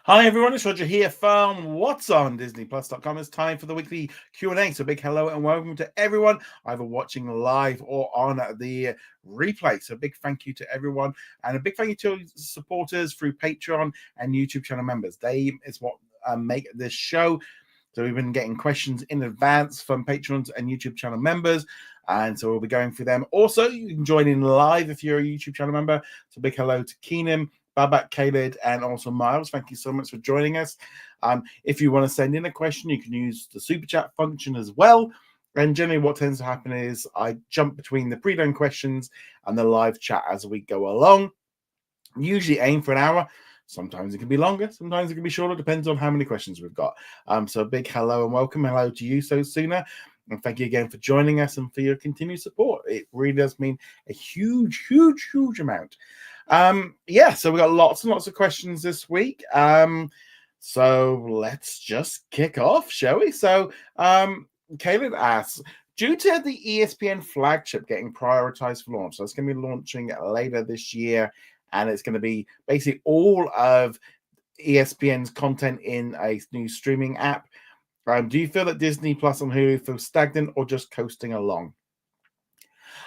Hi everyone, it's Roger here from What's on DisneyPlus.com. It's time for the weekly Q&A. So big hello and welcome to everyone either watching live or on the replay. So big thank you to everyone and a big thank you to supporters through Patreon and YouTube channel members. They is what make this show. So we've been getting questions in advance from patrons and YouTube channel members. And so we'll be going through them. Also, you can join in live if you're a YouTube channel member. So big hello to Keenan, Babak, Khaled, and also Miles. Thank you so much for joining us. If you want to send in a question, you can use the super chat function as well. And generally what tends to happen is I jump between the pre-done questions and the live chat as we go along. Usually aim for an hour. Sometimes it can be longer. Sometimes it can be shorter. Depends on how many questions we've got. So a big hello and welcome. Hello to you, So Sooner. And thank you again for joining us and for your continued support. It really does mean a huge, huge, huge amount. So we got lots and lots of questions this week. So let's just kick off, shall we? So Caleb asks, due to the ESPN Flagship getting prioritized for launch, so it's going to be launching later this year, and it's going to be basically all of ESPN's content in a new streaming app. Do you feel that Disney Plus and Hulu feel stagnant or just coasting along?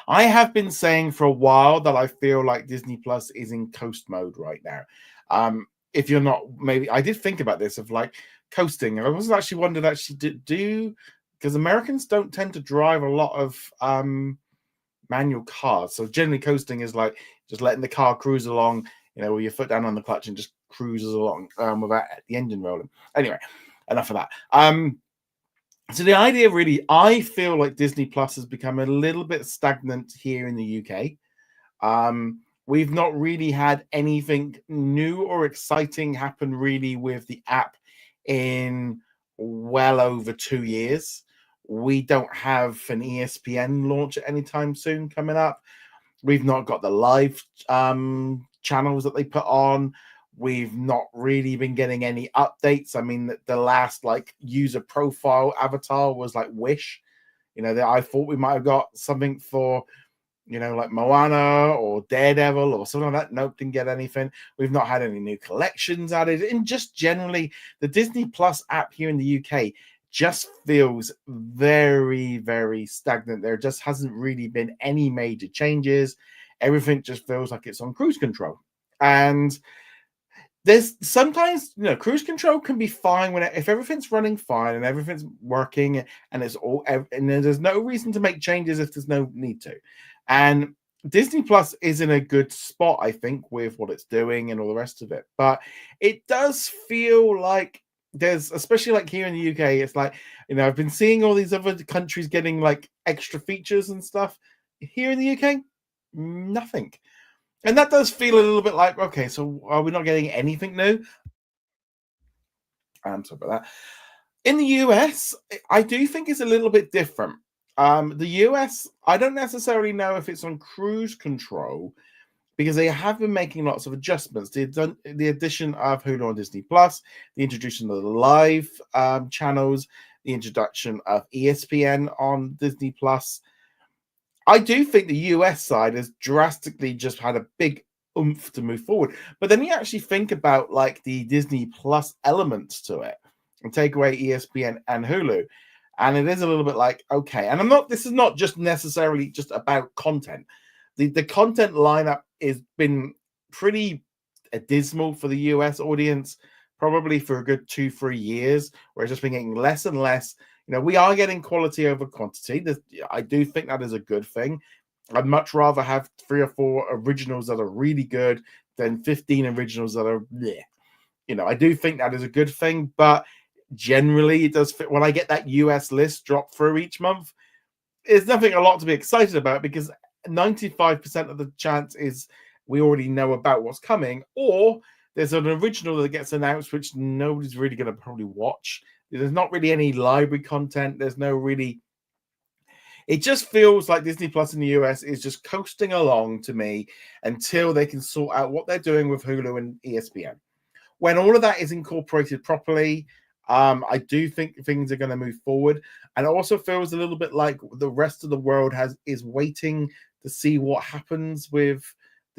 I have been saying for a while that I feel like Disney Plus is in coast mode right now. If you're not, maybe I did think about this of like coasting, and I was actually wondered do because Americans don't tend to drive a lot of manual cars, so generally coasting is like just letting the car cruise along, with your foot down on the clutch and just cruises along without the engine rolling. Anyway, enough of that. So the idea really, I feel like Disney Plus has become a little bit stagnant here in the UK. We've not really had anything new or exciting happen really with the app in well over 2 years. We don't have an ESPN launch anytime soon coming up. We've not got the live channels that they put on. We've not really been getting any updates. I mean, the last user profile avatar was like Wish. I thought we might have got something for, like Moana or Daredevil or something like that. Nope, didn't get anything. We've not had any new collections added. And just generally, the Disney Plus app here in the UK just feels very, very stagnant. There just hasn't really been any major changes. Everything just feels like it's on cruise control. And there's sometimes, cruise control can be fine if everything's running fine and everything's working and there's no reason to make changes if there's no need to. And Disney Plus is in a good spot, I think, with what it's doing and all the rest of it. But it does feel like there's, especially like here in the UK, it's like, I've been seeing all these other countries getting like extra features and stuff. Here in the UK, nothing. And that does feel a little bit like, okay, so are we not getting anything new? I'm sorry about that. In the US, I do think it's a little bit different. The US, I don't necessarily know if it's on cruise control because they have been making lots of adjustments. The addition of Hulu on Disney Plus, the introduction of the live channels, the introduction of ESPN on Disney Plus. I do think the US side has drastically just had a big oomph to move forward. But then you actually think about like the Disney Plus elements to it and take away ESPN and Hulu. And it is a little bit like, okay, and this is not just necessarily just about content. The content lineup has been pretty dismal for the US audience, probably for a good 2-3 years, where it's just been getting less and less. We are getting quality over quantity. I do think that is a good thing. I'd much rather have 3 or 4 originals that are really good than 15 originals that are bleh. I do think that is a good thing, but generally it does fit. When I get that US list drop through each month, there's nothing a lot to be excited about because 95% of the chance is we already know about what's coming, or there's an original that gets announced which nobody's really going to probably watch. There's not really any library content. There's no really. It just feels like Disney Plus in the US is just coasting along to me until they can sort out what they're doing with Hulu and ESPN. When all of that is incorporated properly, I do think things are going to move forward. And it also feels a little bit like the rest of the world is waiting to see what happens with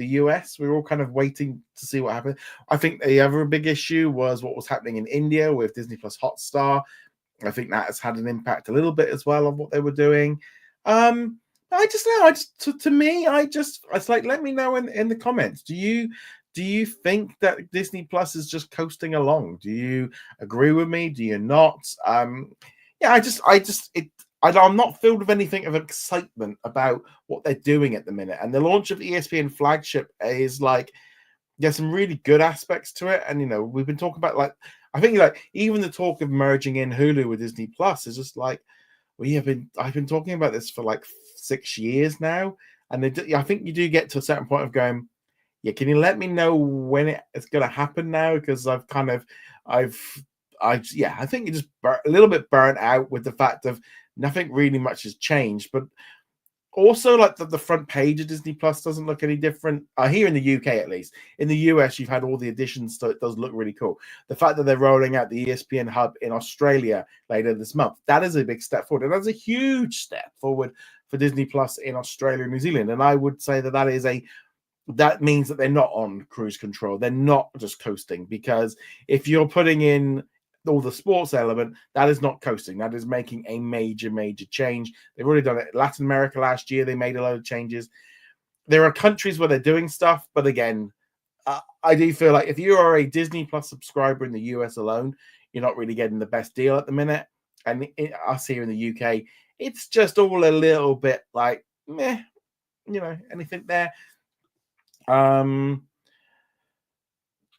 the US. We were all kind of waiting to see what happened. I think the other big issue was what was happening in India with Disney Plus Hotstar. I think that has had an impact a little bit as well on what they were doing. I just know. To me, it's like, let me know in the comments. Do you think that Disney Plus is just coasting along? Do you agree with me? Do you not? Yeah, I'm not filled with anything of excitement about what they're doing at the minute. And the launch of ESPN Flagship is like, there's some really good aspects to it. And, we've been talking about, like, I think, like, even the talk of merging in Hulu with Disney Plus is just like, I've been talking about this for like 6 years now. And I think you do get to a certain point of going, yeah, can you let me know when it's going to happen now? Because I think you're just a little bit burnt out with the fact of nothing really much has changed. But also, like, the front page of Disney Plus doesn't look any different here in the UK, at least. In the US, you've had all the additions, so it does look really cool. The fact that they're rolling out the ESPN hub in Australia later this month, that is a big step forward, and that's a huge step forward for Disney Plus in Australia and New Zealand. And I would say that means that they're not on cruise control. They're not just coasting, because if you're putting in all the sports element, that is not coasting. That is making a major change. They've already done it. Latin America last year, they made a lot of changes. There are countries where they're doing stuff, but again, I do feel like if you are a Disney Plus subscriber in the US alone, you're not really getting the best deal at the minute. And us here in the UK, it's just all a little bit like, meh, anything there.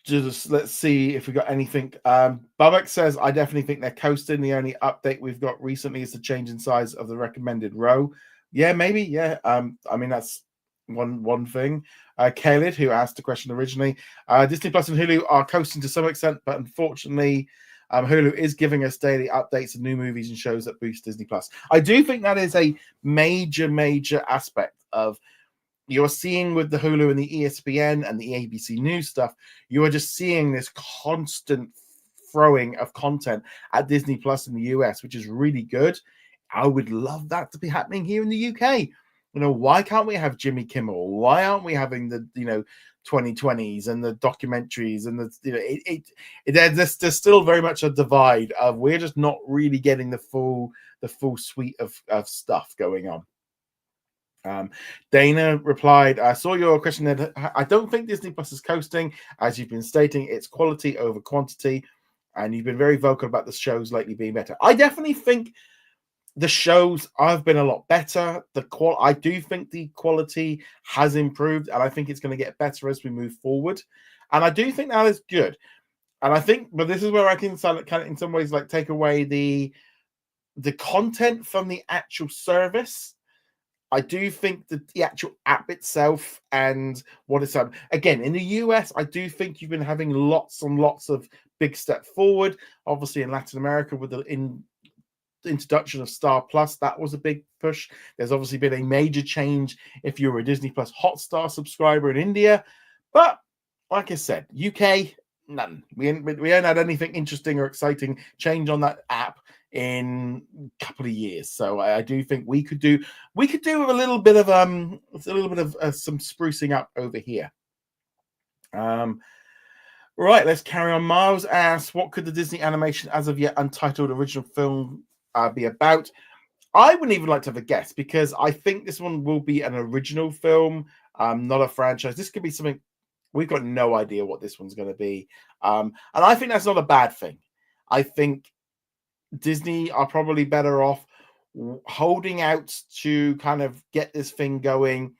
Just let's see if we got anything. Babak says, I definitely think they're coasting. The only update we've got recently is the change in size of the recommended row. Yeah, maybe. Yeah. I mean, that's one thing. Khaled, who asked the question originally, Disney Plus and Hulu are coasting to some extent, but unfortunately, Hulu is giving us daily updates of new movies and shows that boost Disney Plus. I do think that is a major aspect of you're seeing with the Hulu and the ESPN and the ABC News stuff. You are just seeing this constant throwing of content at Disney Plus in the US, which is really good. I would love that to be happening here in the UK. Why can't we have Jimmy Kimmel? Why aren't we having the 2020s and the documentaries and there's still very much a divide of we're just not really getting the full suite of stuff going on. Dana replied, I saw your question there. I don't think Disney Plus is coasting. As you've been stating, it's quality over quantity, and you've been very vocal about the shows lately being better. I definitely think the shows have been a lot better. I do think the quality has improved, and I think it's going to get better as we move forward. And I do think that is good. And I think, but this is where I can kind of, in some ways, like, take away the content from the actual service. I do think that the actual app itself and what it's again in the US, I do think you've been having lots and lots of big step forward. Obviously, in Latin America, with the introduction of Star Plus, that was a big push. There's obviously been a major change if you're a Disney Plus Hotstar subscriber in India, but like I said, UK, none. We haven't had anything interesting or exciting change on that app in a couple of years. So I do think we could do with a little bit of some sprucing up over here. Right, let's carry on. Miles asks, what could the Disney animation as of yet untitled original film be about? I wouldn't even like to have a guess, because I think this one will be an original film, not a franchise. This could be something we've got no idea what this one's going to be. And I think that's not a bad thing. I think Disney are probably better off holding out to kind of get this thing going,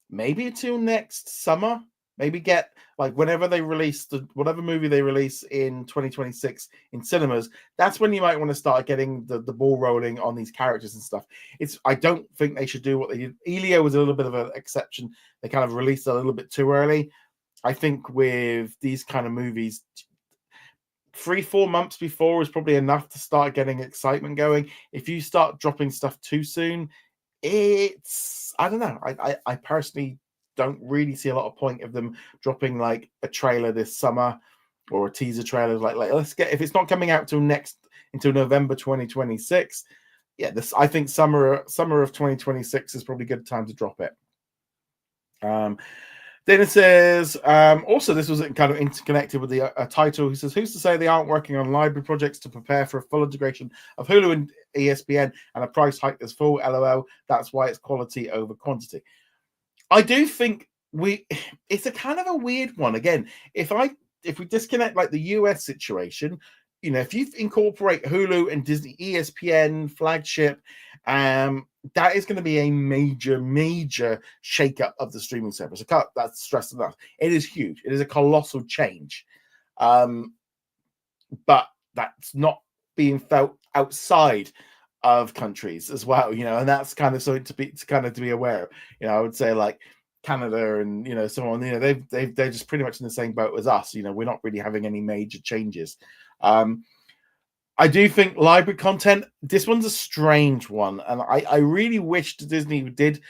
maybe until next summer. Maybe get, like, whenever they release whatever movie they release in 2026 in cinemas, that's when you might want to start getting the ball rolling on these characters and stuff. I don't think they should do what they did. Elio was a little bit of an exception. They kind of released a little bit too early. I think with these kind of movies, 3-4 months before is probably enough to start getting excitement going. If you start dropping stuff too soon, I don't know. I personally don't really see a lot of point of them dropping like a trailer this summer or a teaser trailer. Like if it's not coming out until November 2026. Yeah, I think summer of 2026 is probably a good time to drop it. Then it says, also this was kind of interconnected with the title. He says, who's to say they aren't working on library projects to prepare for a full integration of Hulu and ESPN and a price hike that's full? LOL. That's why it's quality over quantity. I do think it's a kind of a weird one. Again, if we disconnect like the US situation, if you incorporate Hulu and Disney ESPN Flagship, that is going to be a major shakeup of the streaming service. I can't that's stressed enough. It is huge. It is a colossal change, but that's not being felt outside of countries as well, and that's kind of something to be aware of. I would say like Canada and so on, they're just pretty much in the same boat as us. We're not really having any major changes. I do think library content, this one's a strange one, and I really wish Disney did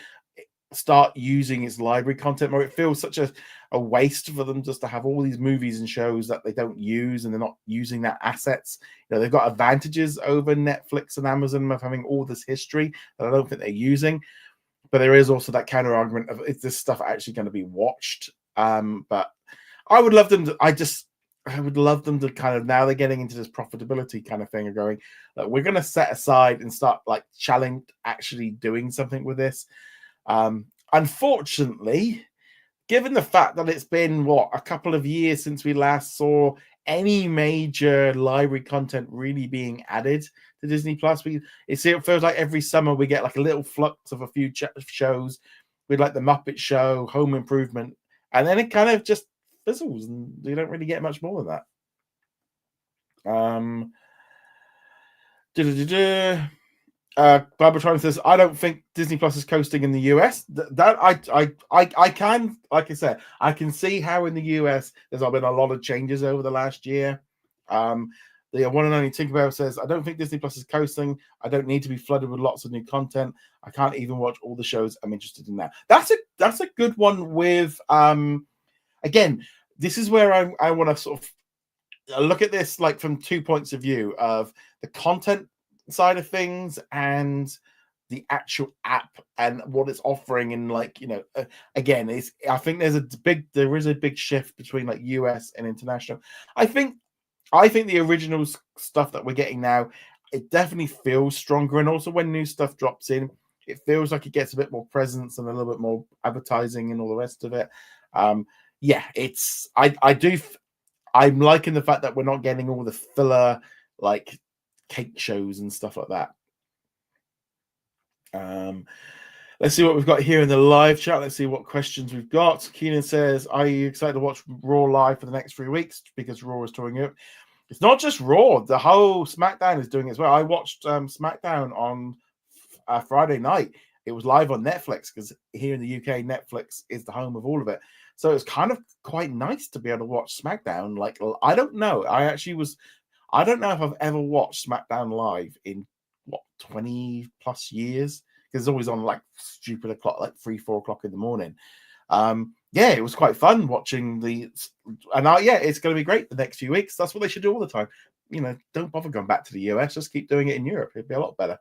start using its library content more. It feels such a waste for them just to have all these movies and shows that they don't use, and they're not using their assets. They've got advantages over Netflix and Amazon of having all this history that I don't think they're using. But there is also that counter argument of, is this stuff actually going to be watched? But I would love them to, I would love them to kind of, now they're getting into this profitability kind of thing of going, like, we're going to set aside and start like challenge actually doing something with this. Unfortunately, given the fact that it's been a couple of years since we last saw any major library content really being added to Disney Plus, it feels like every summer we get like a little flux of a few shows with like the Muppet Show, Home Improvement, and then it kind of just fizzles, and you don't really get much more than that. Barbatron says, I don't think Disney Plus is coasting in the US. That I can, like I said, I can see how in the US there's been a lot of changes over the last year. The one and only Tinkerbell says, I don't think Disney Plus is coasting. I don't need to be flooded with lots of new content. I can't even watch all the shows I'm interested in now. That's a good one with again, this is where I want to sort of look at this like from 2 points of view of the content side of things and the actual app and what it's offering. And like, again, I think there is a big shift between like US and international. I think the original stuff that we're getting now, it definitely feels stronger. And also when new stuff drops in, it feels like it gets a bit more presence and a little bit more advertising and all the rest of it. Yeah, I'm liking the fact that we're not getting all the filler like cake shows and stuff like that. Let's see what we've got here in the live chat. Let's see what questions we've got. Keenan says, are you excited to watch Raw live for the next 3 weeks because Raw is touring Europe? It's not just Raw. The whole SmackDown is doing it as well. I watched SmackDown on Friday night. It was live on Netflix because here in the UK, Netflix is the home of all of it. So it's kind of quite nice to be able to watch SmackDown. Like, I don't know. I don't know if I've ever watched SmackDown live in 20 plus years, because it's always on like stupid o'clock, like 3-4 o'clock in the morning. Yeah, it was quite fun watching it's going to be great the next few weeks. That's what they should do all the time. Don't bother going back to the US, just keep doing it in Europe. It'd be a lot better.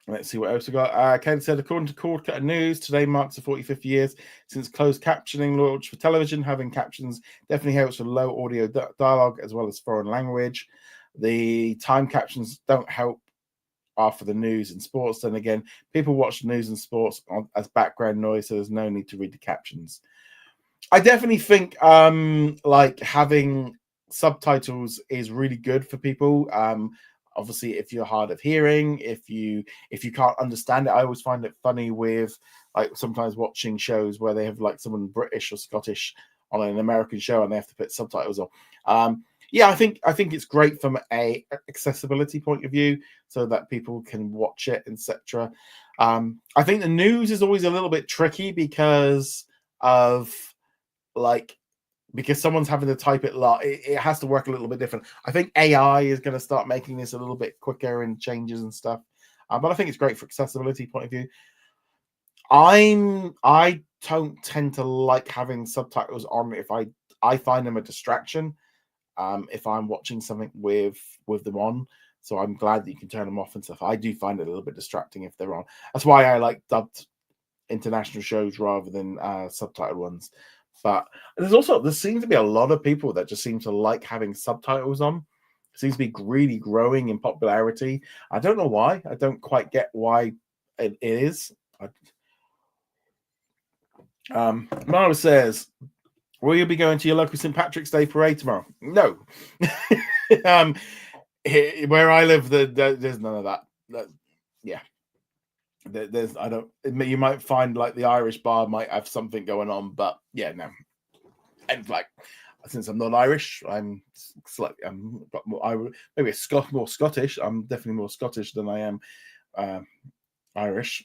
Let's see what else we got. Ken said, according to Cord Cutter News, today marks the 45th years since closed captioning launched for television. Having captions definitely helps with low audio dialogue as well as foreign language. The time captions don't help after the news and sports. Then again, people watch the news and sports as background noise, so there's no need to read the captions. I definitely think like having subtitles is really good for people. Obviously, if you're hard of hearing, if you can't understand it, I always find it funny with like sometimes watching shows where they have like someone British or Scottish on an American show and they have to put subtitles on. Yeah, I think it's great from a accessibility point of view, so that people can watch it, etc. I think the news is always a little bit tricky because someone's having to type it it has to work a little bit different. I think AI is going to start making this a little bit quicker and changes and stuff. But I think it's great for accessibility point of view. I don't tend to like having subtitles on if I find them a distraction. If I'm watching something with them on. So I'm glad that you can turn them off and stuff. I do find it a little bit distracting if they're on. That's why I like dubbed international shows rather than subtitled ones. But there seems to be a lot of people that just seem to like having subtitles on. It seems to be really growing in popularity. I don't know why. I don't quite get why it is. Mara says, will you be going to your local St. Patrick's Day parade tomorrow? No. Where I live, there's none of that. Yeah. You might find like the Irish bar might have something going on, but yeah, no. And like, since I'm not Irish, I'm maybe more Scottish. I'm definitely more Scottish than I am Irish.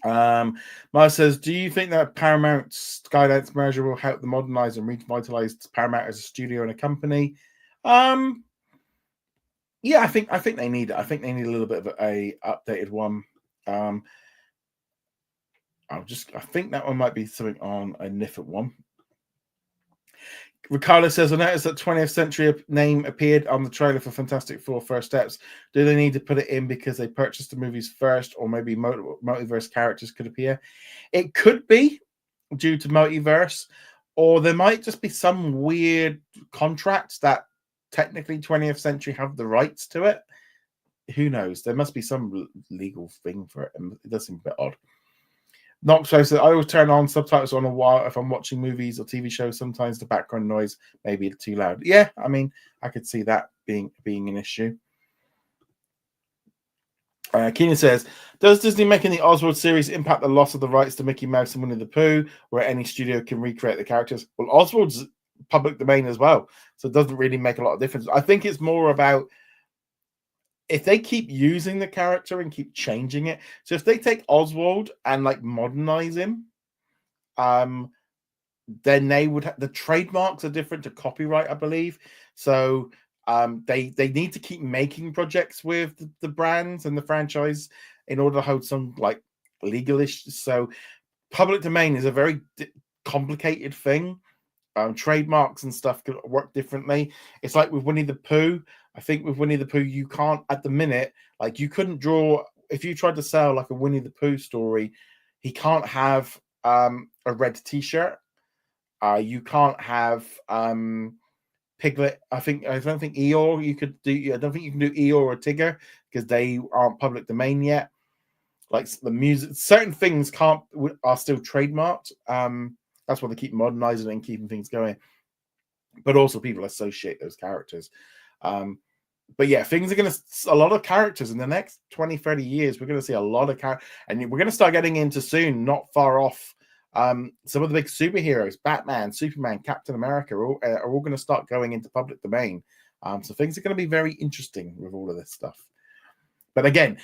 Maya says, do you think that Paramount Skydance merger will help the modernize and revitalize Paramount as a studio and a company? Yeah, I think they need it. I think they need a little bit of a updated one. I think that one might be something on a Niffet one. Ricardo says, I noticed that 20th Century name appeared on the trailer for Fantastic Four First Steps. Do they need to put it in because they purchased the movies first, or maybe multiverse characters could appear? It could be due to multiverse, or there might just be some weird contracts that technically 20th Century have the rights to it. Who knows? There must be some legal thing for it, and it does seem a bit odd. Knox says, I always turn on subtitles on a while if I'm watching movies or TV shows. Sometimes the background noise may be too loud. Yeah, I mean, I could see that being an issue. Keenan says, does Disney making the Oswald series impact the loss of the rights to Mickey Mouse and Winnie the Pooh, where any studio can recreate the characters? Well, Oswald's public domain as well, so it doesn't really make a lot of difference. I think it's more about if they keep using the character and keep changing it. So if they take Oswald and like modernize him, then they would the trademarks are different to copyright, I believe. So they need to keep making projects with the brands and the franchise in order to hold some like legal issues. So public domain is a very complicated thing. Trademarks and stuff can work differently. It's like with Winnie the Pooh. I think with Winnie the Pooh, you can't at the minute, like you couldn't draw, if you tried to sell like a Winnie the Pooh story, he can't have a red t-shirt. You can't have Piglet. I don't think Eeyore you could do. I don't think you can do Eeyore or Tigger because they aren't public domain yet. Like the music, certain things are still trademarked. That's why they keep modernizing and keeping things going. But also people associate those characters. But yeah, things are going to, a lot of characters in the next 20, 30 years, we're going to see a lot of characters. And we're going to start getting into soon, not far off, some of the big superheroes, Batman, Superman, Captain America, are all going to start going into public domain. So things are going to be very interesting with all of this stuff. But again,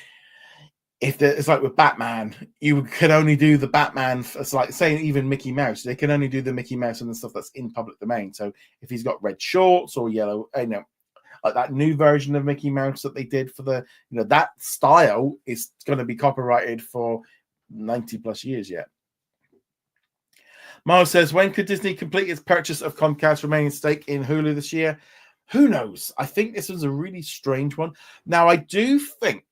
it's like with Batman, you can only do the Batman. It's like saying even Mickey Mouse, they can only do the Mickey Mouse and the stuff that's in public domain. So if he's got red shorts or yellow, like that new version of Mickey Mouse that they did for the, that style is going to be copyrighted for 90 plus years yet. Miles says, when could Disney complete its purchase of Comcast's remaining stake in Hulu this year? Who knows? I think this was a really strange one. Now, I do think,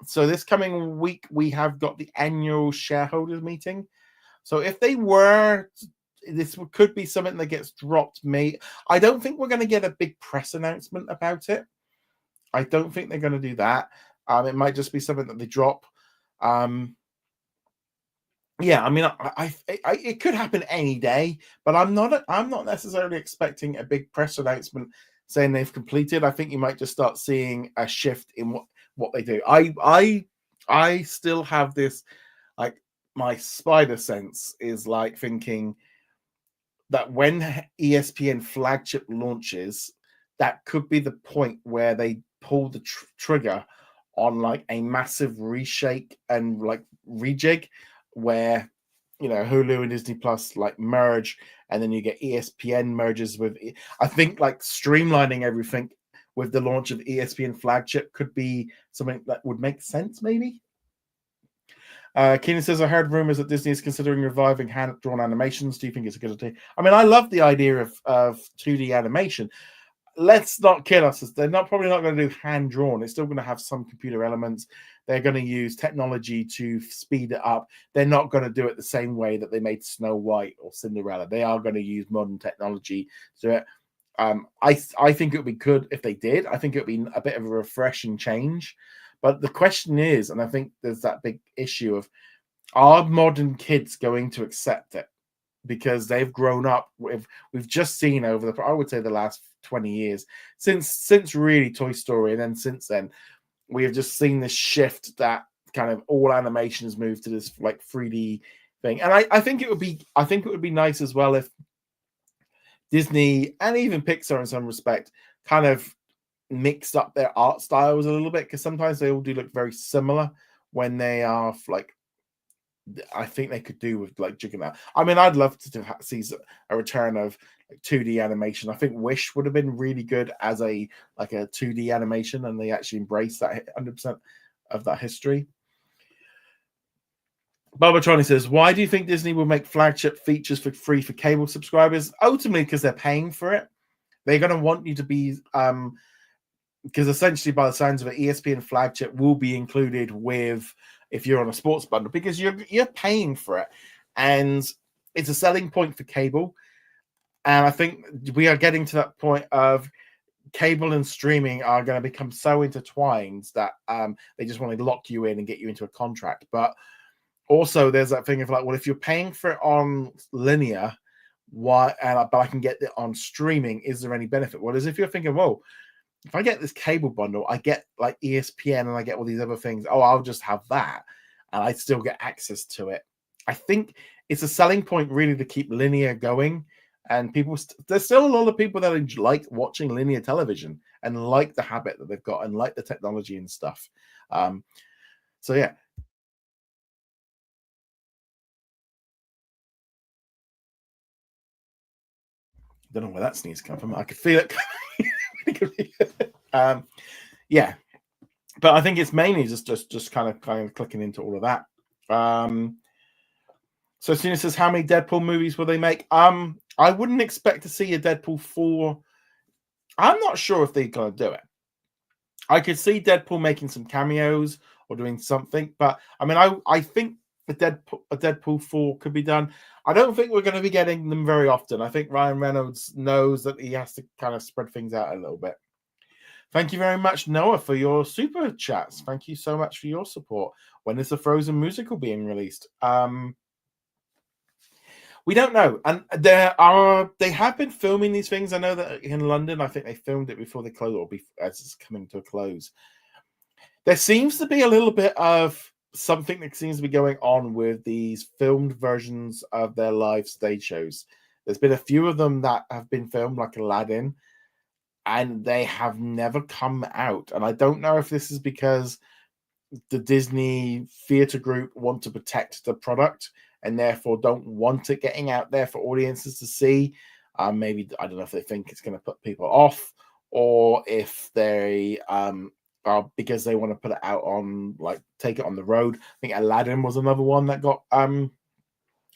so this coming week, we have got the annual shareholders meeting. So if they were, this could be something that gets dropped. I don't think we're going to get a big press announcement about it. I don't think they're going to do that. It might just be something that they drop. Yeah, I mean, it could happen any day, but I'm not necessarily expecting a big press announcement saying they've completed. I think you might just start seeing a shift in what they do. I still have this, like, my spider sense is like thinking that when ESPN Flagship launches, that could be the point where they pull the trigger on like a massive reshake and like rejig, where Hulu and Disney Plus like merge, and then you get ESPN merges with. I think like streamlining everything with the launch of ESPN Flagship could be something that would make sense, maybe. Keenan says, I heard rumors that Disney is considering reviving hand-drawn animations. Do you think it's a good idea? I mean, I love the idea of 2D animation. Let's not kid us. They're probably not going to do hand-drawn. It's still going to have some computer elements. They're going to use technology to speed it up. They're not going to do it the same way that they made Snow White or Cinderella. They are going to use modern technology to do it. I think it would be good if they did. I think it would be a bit of a refreshing change. But the question is, and I think there's that big issue of, are modern kids going to accept it? Because they've grown up with, we've just seen over the, I would say the last 20 years, since really Toy Story, and then since then, we have just seen this shift that kind of all animation has moved to this like 3D thing. And I think it would be nice as well if Disney and even Pixar in some respect kind of mixed up their art styles a little bit, because sometimes they all do look very similar when they are like, I think they could do with like jigging out. I mean, I'd love to see a return of like 2D animation. I think Wish would have been really good as a 2D animation, and they actually embrace that 100% of that history. Barbatroni says, why do you think Disney will make flagship features for free for cable subscribers? Ultimately, because they're paying for it. They're going to want you to be, because essentially by the sounds of it, ESPN Flagship will be included with, if you're on a sports bundle, because you're paying for it, and it's a selling point for cable. And I think we are getting to that point of cable and streaming are going to become so intertwined that they just want to lock you in and get you into a contract. But also there's that thing of like, well, if you're paying for it on linear, why? But I can get it on streaming. Is there any benefit? Well, as if you're thinking, whoa, if I get this cable bundle, I get like ESPN and I get all these other things. Oh, I'll just have that, and I still get access to it. I think it's a selling point really to keep linear going, and people. There's still a lot of people that like watching linear television and like the habit that they've got and like the technology and stuff. So yeah. Don't know where that sneeze come from. I could feel it. Yeah, but I think it's mainly just kind of clicking into all of that. So Sina says, how many Deadpool movies will they make? I wouldn't expect to see a Deadpool 4. I'm not sure if they're gonna do it. I could see Deadpool making some cameos or doing something, but I mean, I think a Deadpool 4 could be done. I don't think we're going to be getting them very often. I think Ryan Reynolds knows that he has to kind of spread things out a little bit. Thank you very much, Noah, for your super chats. Thank you so much for your support. When is the Frozen musical being released? We don't know. And they have been filming these things. I know that in London, I think they filmed it before they close, or as it's coming to a close. There seems to be a little bit of something that seems to be going on with these filmed versions of their live stage shows. There's been a few of them that have been filmed, like Aladdin, and they have never come out. And I don't know if this is because the Disney theater group want to protect the product and therefore don't want it getting out there for audiences to see. Maybe, I don't know if they think it's going to put people off, or if they because they want to put it out on, like, take it on the road. I think Aladdin was another one that got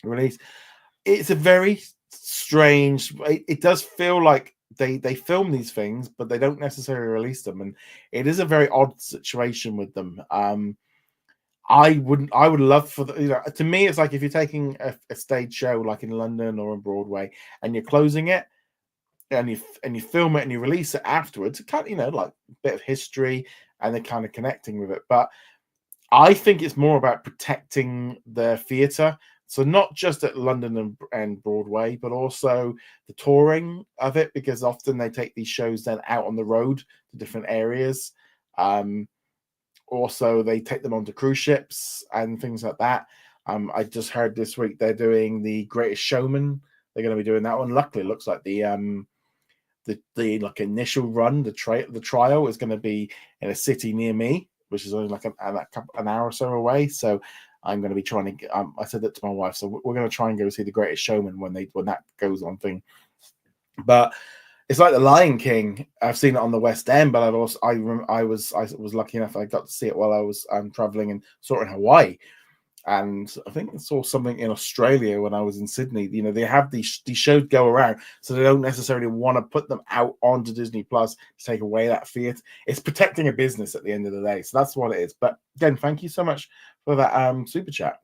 released. It's a very strange. It does feel like they film these things, but they don't necessarily release them, and it is a very odd situation with them. I would love for to me, it's like if you're taking a stage show like in London or on Broadway and you're closing it, and you film it and you release it afterwards, it kind of, like a bit of history, and they're kind of connecting with it. But I think it's more about protecting the theatre. So not just at London and Broadway, but also the touring of it, because often they take these shows then out on the road to different areas. Also, they take them onto cruise ships and things like that. I just heard this week they're doing the Greatest Showman. They're going to be doing that one. Luckily, it looks like the like initial run, the trial is going to be in a city near me, which is only like an hour or so away. So I'm going to be trying to. I said that to my wife, so we're going to try and go see the Greatest Showman when that goes on thing. But it's like the Lion King. I've seen it on the West End, but I was lucky enough I got to see it while I was traveling and saw it in Hawaii. And I think I saw something in Australia when I was in Sydney. They have these shows go around, so they don't necessarily want to put them out onto Disney Plus to take away that fiat. It's protecting a business at the end of the day, so that's what it is. But again, thank you so much for that super chat.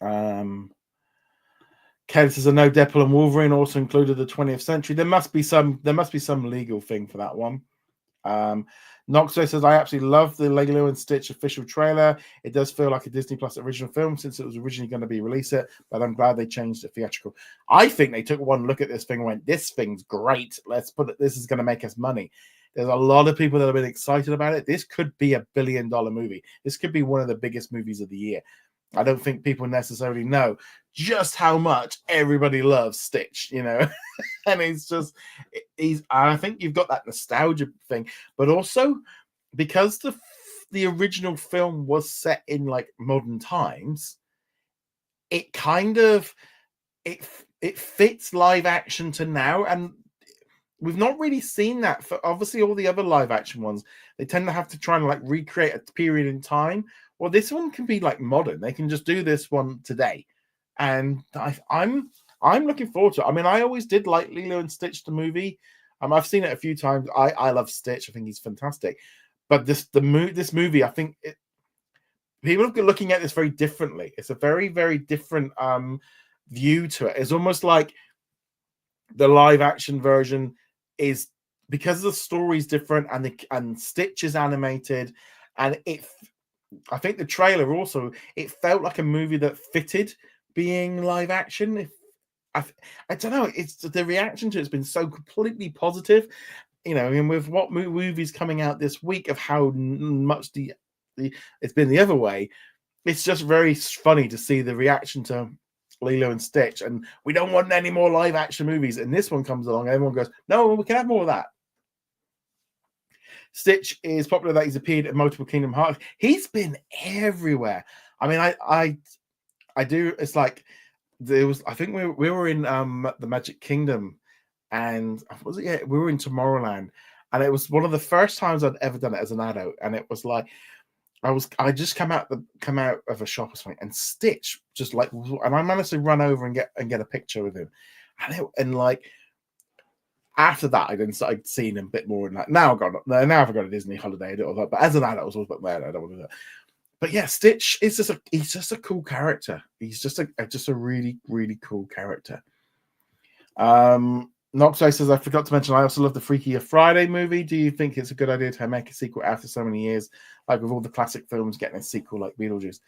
Ken says, "I know Deadpool and Wolverine also included the 20th century. There must be some legal thing for that one." Noxway says, "I absolutely love the Lilo and Stitch official trailer. It does feel like a Disney Plus original film since it was originally going to be released, but I'm glad they changed it theatrical." I think they took one look at this thing and went, "This thing's great. Let's put it. This is going to make us money." There's a lot of people that have been excited about it. This could be $1 billion movie. This could be one of the biggest movies of the year. I don't think people necessarily know just how much everybody loves Stitch, and I think you've got that nostalgia thing, but also because the original film was set in like modern times, it kind of it fits live action to now, and we've not really seen that for obviously all the other live action ones. They tend to have to try and like recreate a period in time. Well, this one can be like modern. They can just do this one today, and I'm looking forward to it. I mean, I always did like Lilo and Stitch the movie. I've seen it a few times. I love Stitch. I think he's fantastic. But this movie, I think people are looking at this very differently. It's a very, very different view to it. It's almost like the live action version is, because the story's different and Stitch is animated, and I think the trailer also, it felt like a movie that fitted being live action. I don't know, it's the reaction to it's been so completely positive, and with what movies coming out this week of how much it's been the other way. It's just very funny to see the reaction to Lilo and Stitch, and we don't want any more live action movies, and this one comes along and everyone goes, no, we can have more of that. Stitch is popular that he's appeared in multiple Kingdom Hearts. He's been everywhere. I mean, I do. It's like there was. I think we were in the Magic Kingdom, and was it? Yeah, we were in Tomorrowland, and it was one of the first times I'd ever done it as an adult, and it was like I just come out of a shop or something, and Stitch just like, and I managed to run over and get a picture with him, and like. After that, I then started seeing him a bit more. Now I've got a Disney holiday. I do all that, but as an adult, I was always like, man, I don't want to do that. But yeah, Stitch is he's just a cool character. He's just a really, really cool character. Noxway says, I forgot to mention, I also love the Freaky Friday movie. Do you think it's a good idea to make a sequel after so many years, like with all the classic films getting a sequel like Beetlejuice?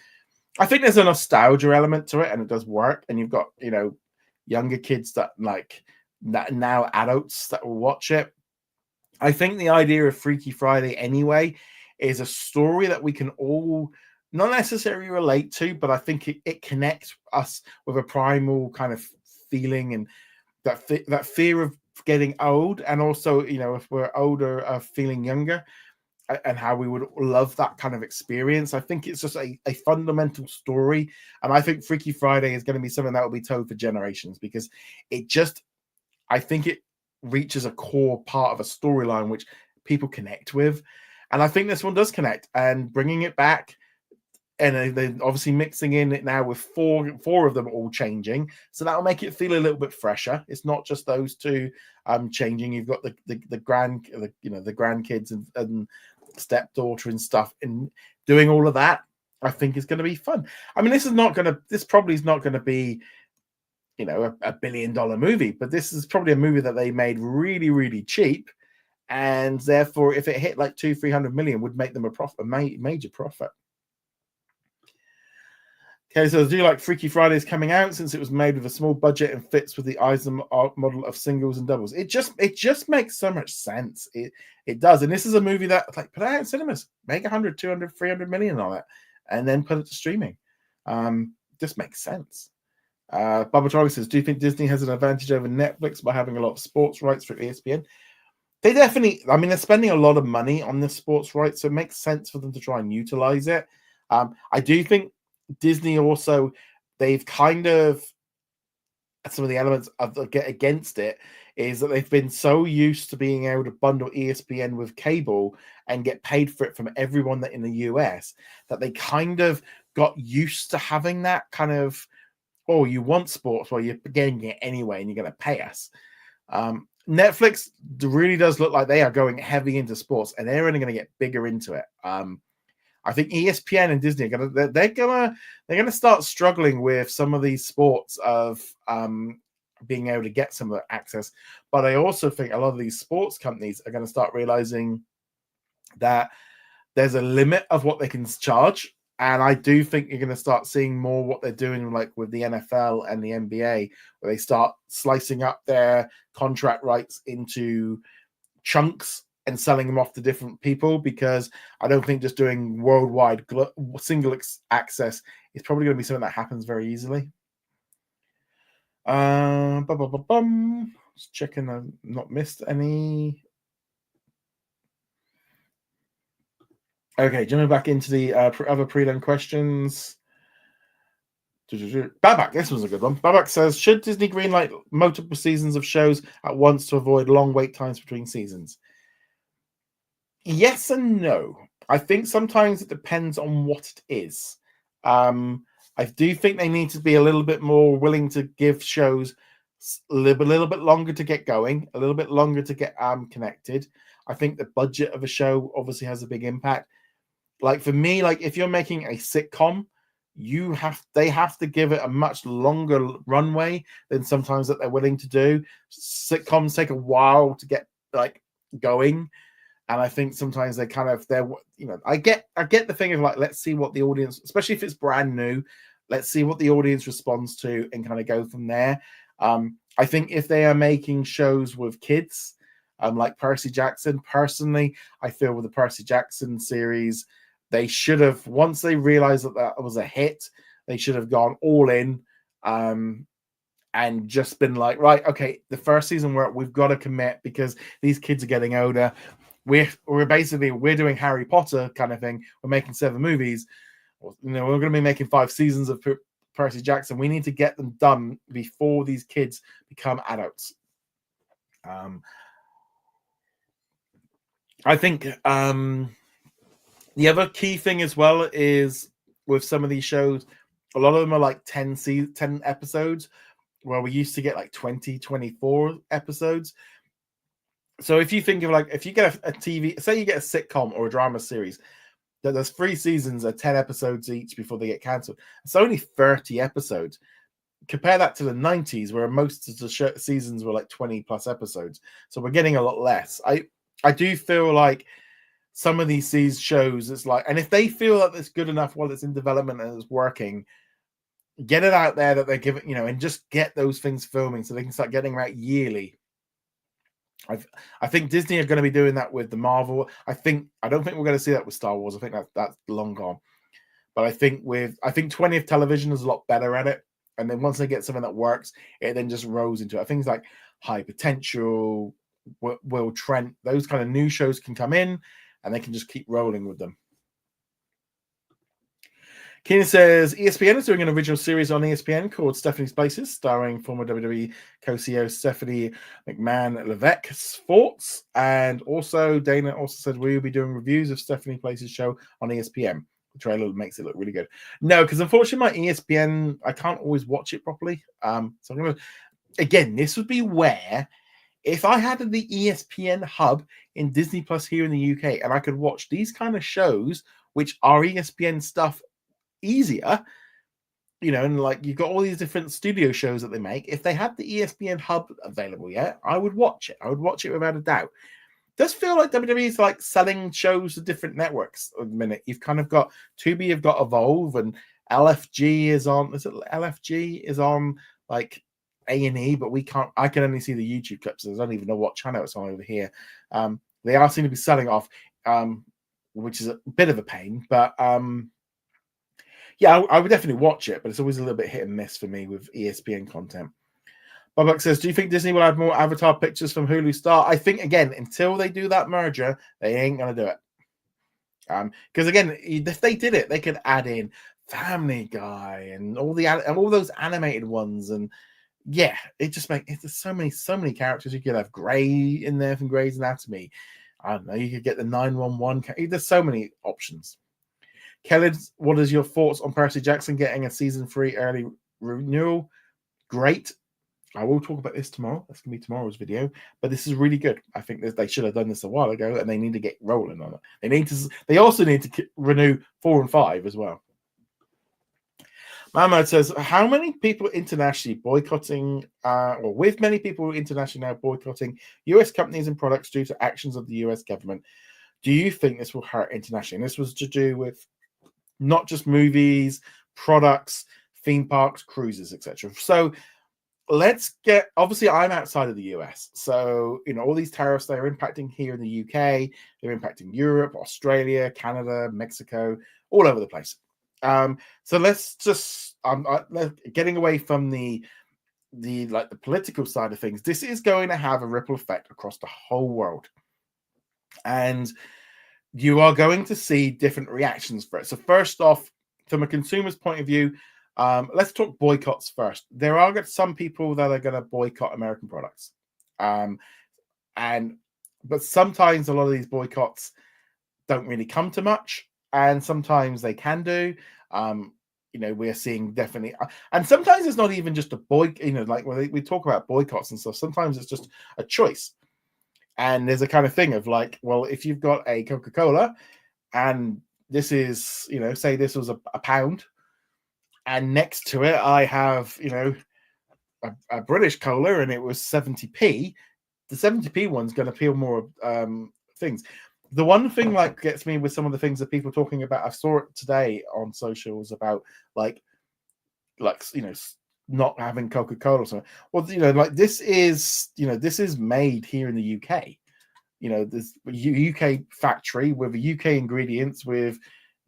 I think there's a nostalgia element to it, and it does work. And you've got younger kids that like. Now adults that will watch it. I think the idea of Freaky Friday anyway is a story that we can all not necessarily relate to, but I think it connects us with a primal kind of feeling, and that fear of getting old, and also if we're older, feeling younger, and how we would love that kind of experience. I think it's just a fundamental story, and I think Freaky Friday is going to be something that will be told for generations, because I think it reaches a core part of a storyline which people connect with. And I think this one does connect, and bringing it back, and they're obviously mixing in it now with four of them all changing. So that'll make it feel a little bit fresher. It's not just those two changing. You've got the grandkids and stepdaughter and stuff, and doing all of that, I think is going to be fun. I mean, this probably is not going to be a $1 billion movie, but this is probably a movie that they made really, really cheap, and therefore if it hit like 200-300 million would make them a major profit. Okay, so do you like Freaky Fridays coming out, since it was made with a small budget and fits with the Eisner model of singles and doubles? It just makes so much sense. It does. And this is a movie that, like, put it out in cinemas, make 100, 200, 300 million on it, and then put it to streaming. Just makes sense. Bubba Trolley says, do you think Disney has an advantage over Netflix by having a lot of sports rights for ESPN? They definitely, I mean, they're spending a lot of money on the sports rights, so it makes sense for them to try and utilize it. I do think Disney also, they've kind of, some of the elements of get against it is that they've been so used to being able to bundle ESPN with cable and get paid for it from everyone that in the US, that they kind of got used to having that kind of, oh, you want sports, well, you're getting it anyway, and you're going to pay us. Netflix really does look like they are going heavy into sports, and they're only going to get bigger into it. I think ESPN and Disney are they're gonna start struggling with some of these sports of being able to get some of the access. But I also think a lot of these sports companies are going to start realizing that there's a limit of what they can charge. And I do think you're going to start seeing more what they're doing, like with the NFL and the NBA, where they start slicing up their contract rights into chunks and selling them off to different people, because I don't think just doing worldwide single access is probably going to be something that happens very easily. Just checking I've not missed any. Okay, jumping back into the other prelim questions. Babak, this was a good one. Babak says, should Disney greenlight multiple seasons of shows at once to avoid long wait times between seasons? Yes and no. I think sometimes it depends on what it is. I do think they need to be a little bit more willing to give shows a little bit longer to get going, a little bit longer to get connected. I think the budget of a show obviously has a big impact. Like for me, like if you're making a sitcom, they have to give it a much longer runway than sometimes that they're willing to do. Sitcoms take a while to get like going. And I think sometimes they're I get the thing of like, let's see what the audience, especially if it's brand new, let's see what the audience responds to and kind of go from there. I think if they are making shows with kids, like Percy Jackson, personally, I feel with the Percy Jackson series, they should have, once they realized that was a hit, they should have gone all in and just been like, right, okay, the first season we've got to commit because these kids are getting older. We're doing Harry Potter kind of thing. We're making 7 movies. We're going to be making 5 seasons of Percy Jackson. We need to get them done before these kids become adults. I think the other key thing as well is with some of these shows, a lot of them are like 10 episodes, where we used to get like 20, 24 episodes. So if you think of like, if you get a TV, say you get a sitcom or a drama series, there's 3 seasons of 10 episodes each before they get cancelled. It's only 30 episodes. Compare that to the 90s, where most of the seasons were like 20 plus episodes. So we're getting a lot less. I do feel like some of these shows, it's like, and if they feel that it's good enough while it's in development and it's working, get it out there that they're giving, and just get those things filming so they can start getting out yearly. I think Disney are going to be doing that with the Marvel. I don't think we're going to see that with Star Wars. I think that's long gone. But I think 20th Television is a lot better at it. And then once they get something that works, it then just rolls into it. Things like High Potential, Will Trent, those kind of new shows can come in and they can just keep rolling with them. Keenan says ESPN is doing an original series on ESPN called Stephanie's Places, starring former WWE co-CEO Stephanie McMahon-Levesque's thoughts. And also, Dana also said we will be doing reviews of Stephanie Places' show on ESPN. The trailer makes it look really good. No, because unfortunately my ESPN, I can't always watch it properly. So I'm going to, again, this would be where, if I had the ESPN hub in Disney Plus here in the UK and I could watch these kind of shows, which are ESPN stuff, easier, and like you've got all these different studio shows that they make. If they had the ESPN hub available yet, I would watch it. I would watch it without a doubt. It does feel like WWE is like selling shows to different networks at the minute. You've kind of got Tubi, you've got Evolve, and LFG is on. Is it LFG is on like A&E, but I can only see the YouTube clips. So I don't even know what channel it's on over here. They are seem to be selling off, which is a bit of a pain, but yeah, I would definitely watch it, but it's always a little bit hit and miss for me with ESPN content. Bobak says, do you think Disney will add more Avatar pictures from Hulu Star? I think, again, until they do that merger, they ain't going to do it. Because, again, if they did it, they could add in Family Guy and all those animated ones. And, yeah, it just there's so many characters. You could have Grey in there from Grey's Anatomy. I don't know, you could get the 911. There's so many options. Kelly, what is your thoughts on Percy Jackson getting a season 3 early renewal? Great. I will talk about this tomorrow. That's going to be tomorrow's video. But this is really good. I think that they should have done this a while ago, and they need to get rolling on it. They also need to renew 4 and 5 as well. Mahmoud says, how many people internationally boycotting, or with many people internationally now boycotting US companies and products due to actions of the US government, do you think this will hurt internationally? And this was to do with not just movies, products, theme parks, cruises, etc. So let's get, obviously I'm outside of the US. So, all these tariffs, they're impacting here in the UK, they're impacting Europe, Australia, Canada, Mexico, all over the place. So let's just getting away from the political side of things. This is going to have a ripple effect across the whole world, and you are going to see different reactions for it. So first off, from a consumer's point of view, let's talk boycotts first. There are some people that are going to boycott American products, but sometimes a lot of these boycotts don't really come to much, and sometimes they can do. We're seeing definitely, and sometimes it's not even just a like when we talk about boycotts and stuff, sometimes it's just a choice. And there's a kind of thing of like, well, if you've got a Coca-Cola and this is, say this was a pound, and next to it I have, a British cola and it was 70p, the 70p one's going to feel more things. The one thing like gets me with some of the things that people are talking about, I saw it today on socials about like not having Coca-Cola or something. Well, this is made here in the UK. This UK factory with UK ingredients with,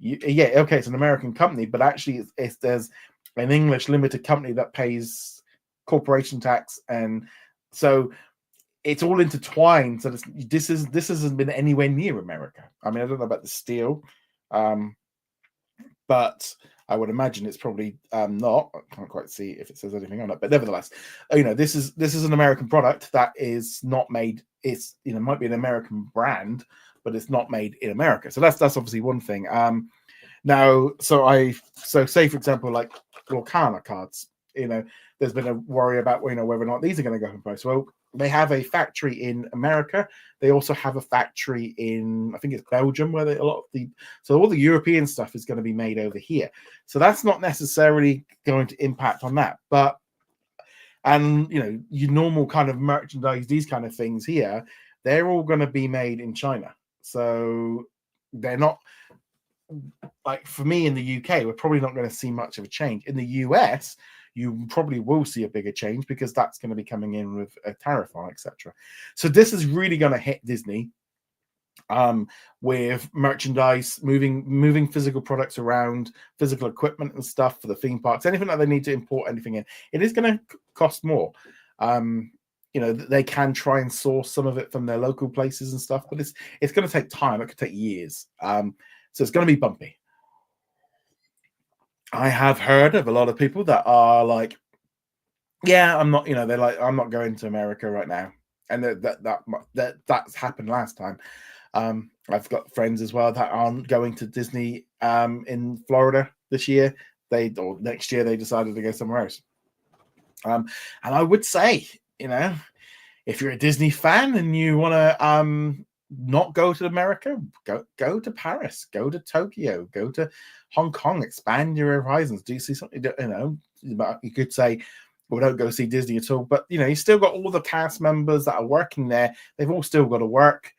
it's an American company, but actually there's an English limited company that pays corporation tax, and so it's all intertwined. So this hasn't been anywhere near America. I mean, I don't know about the steel, but I would imagine it's probably not. I can't quite see if it says anything on it, but nevertheless, this is an American product that is not made. It's might be an American brand, but it's not made in America. So that's obviously one thing. Now, so say for example, like Lorcana cards. There's been a worry about whether or not these are going to go in price. Well, they have a factory in America. They also have a factory in, I think it's Belgium, where all the European stuff is going to be made over here. So that's not necessarily going to impact on that. But, your normal kind of merchandise, these kind of things here, they're all going to be made in China. So they're not, like for me in the UK, we're probably not going to see much of a change. In the US, you probably will see a bigger change because that's going to be coming in with a tariff on, etc. So this is really going to hit Disney with merchandise, moving physical products around, physical equipment and stuff for the theme parks, anything that they need to import anything in. It is going to cost more. They can try and source some of it from their local places and stuff, but it's going to take time. It could take years. So it's going to be bumpy. I have heard of a lot of people that are like, yeah, I'm not, they're like, I'm not going to America right now. And that's happened last time. I've got friends as well that aren't going to Disney in Florida this year. Or next year they decided to go somewhere else. And I would say, if you're a Disney fan and you want to not go to America, go to Paris, go to Tokyo, go to Hong Kong, expand your horizons, do see something. You could say, well, don't go see Disney at all, but you still got all the cast members that are working there. They've all still got to work.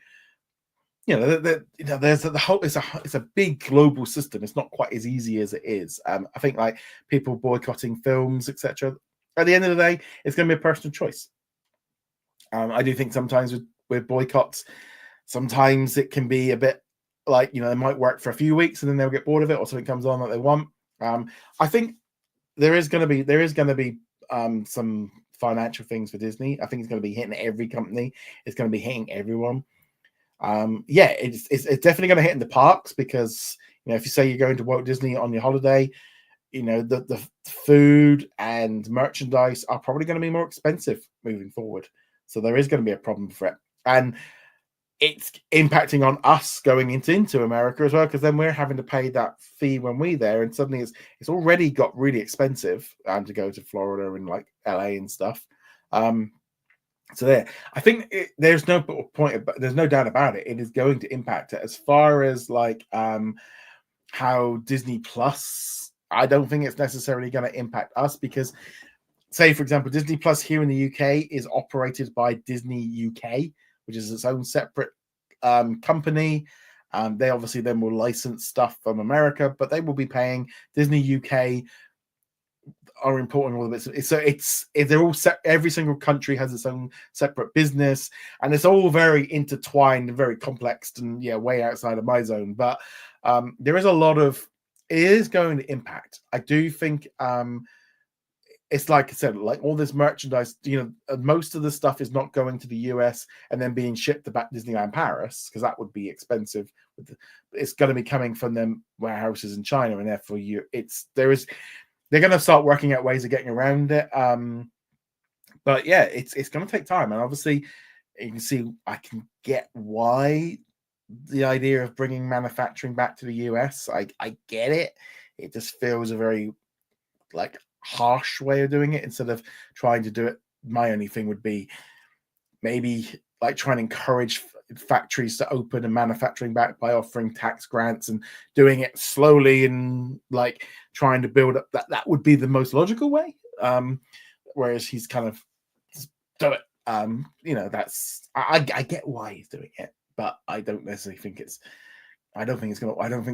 There's the whole. It's a big global system. It's not quite as easy as it is. I think like people boycotting films, etc. At the end of the day, it's going to be a personal choice. I do think sometimes with boycotts, sometimes it can be a bit like, they might work for a few weeks and then they'll get bored of it, or something comes on that they want. I think there is going to be some financial things for Disney. I think it's going to be hitting every company. It's going to be hitting everyone. It's definitely going to hit in the parks because, if you say you're going to Walt Disney on your holiday, the food and merchandise are probably going to be more expensive moving forward. So there is going to be a problem for it. And it's impacting on us going into America as well, because then we're having to pay that fee when we're there, and suddenly it's already got really expensive to go to Florida and like LA and stuff. So there, I think there's no point, there's no doubt about it. It is going to impact it. As far as like how Disney Plus, I don't think it's necessarily going to impact us, because say, for example, Disney Plus here in the UK is operated by Disney UK, which is its own separate company. They obviously then will license stuff from America, but they will be paying Disney UK are importing all of it. So they're all set. Every single country has its own separate business, and it's all very intertwined and very complex, and way outside of my zone. But there is a lot of, it is going to impact. I do think it's like I said, like all this merchandise, most of the stuff is not going to the US and then being shipped to back Disneyland Paris, because that would be expensive. It's going to be coming from them warehouses in China, and therefore they're going to start working out ways of getting around it. But yeah, it's going to take time, and obviously you can see I can get why the idea of bringing manufacturing back to the US. I get it. It just feels a very like harsh way of doing it instead of trying to do it. My only thing would be maybe like trying to encourage factories to open and manufacturing back by offering tax grants and doing it slowly, and like trying to build up that would be the most logical way. Whereas he's kind of do it. That's I get why he's doing it, but I don't necessarily think I don't think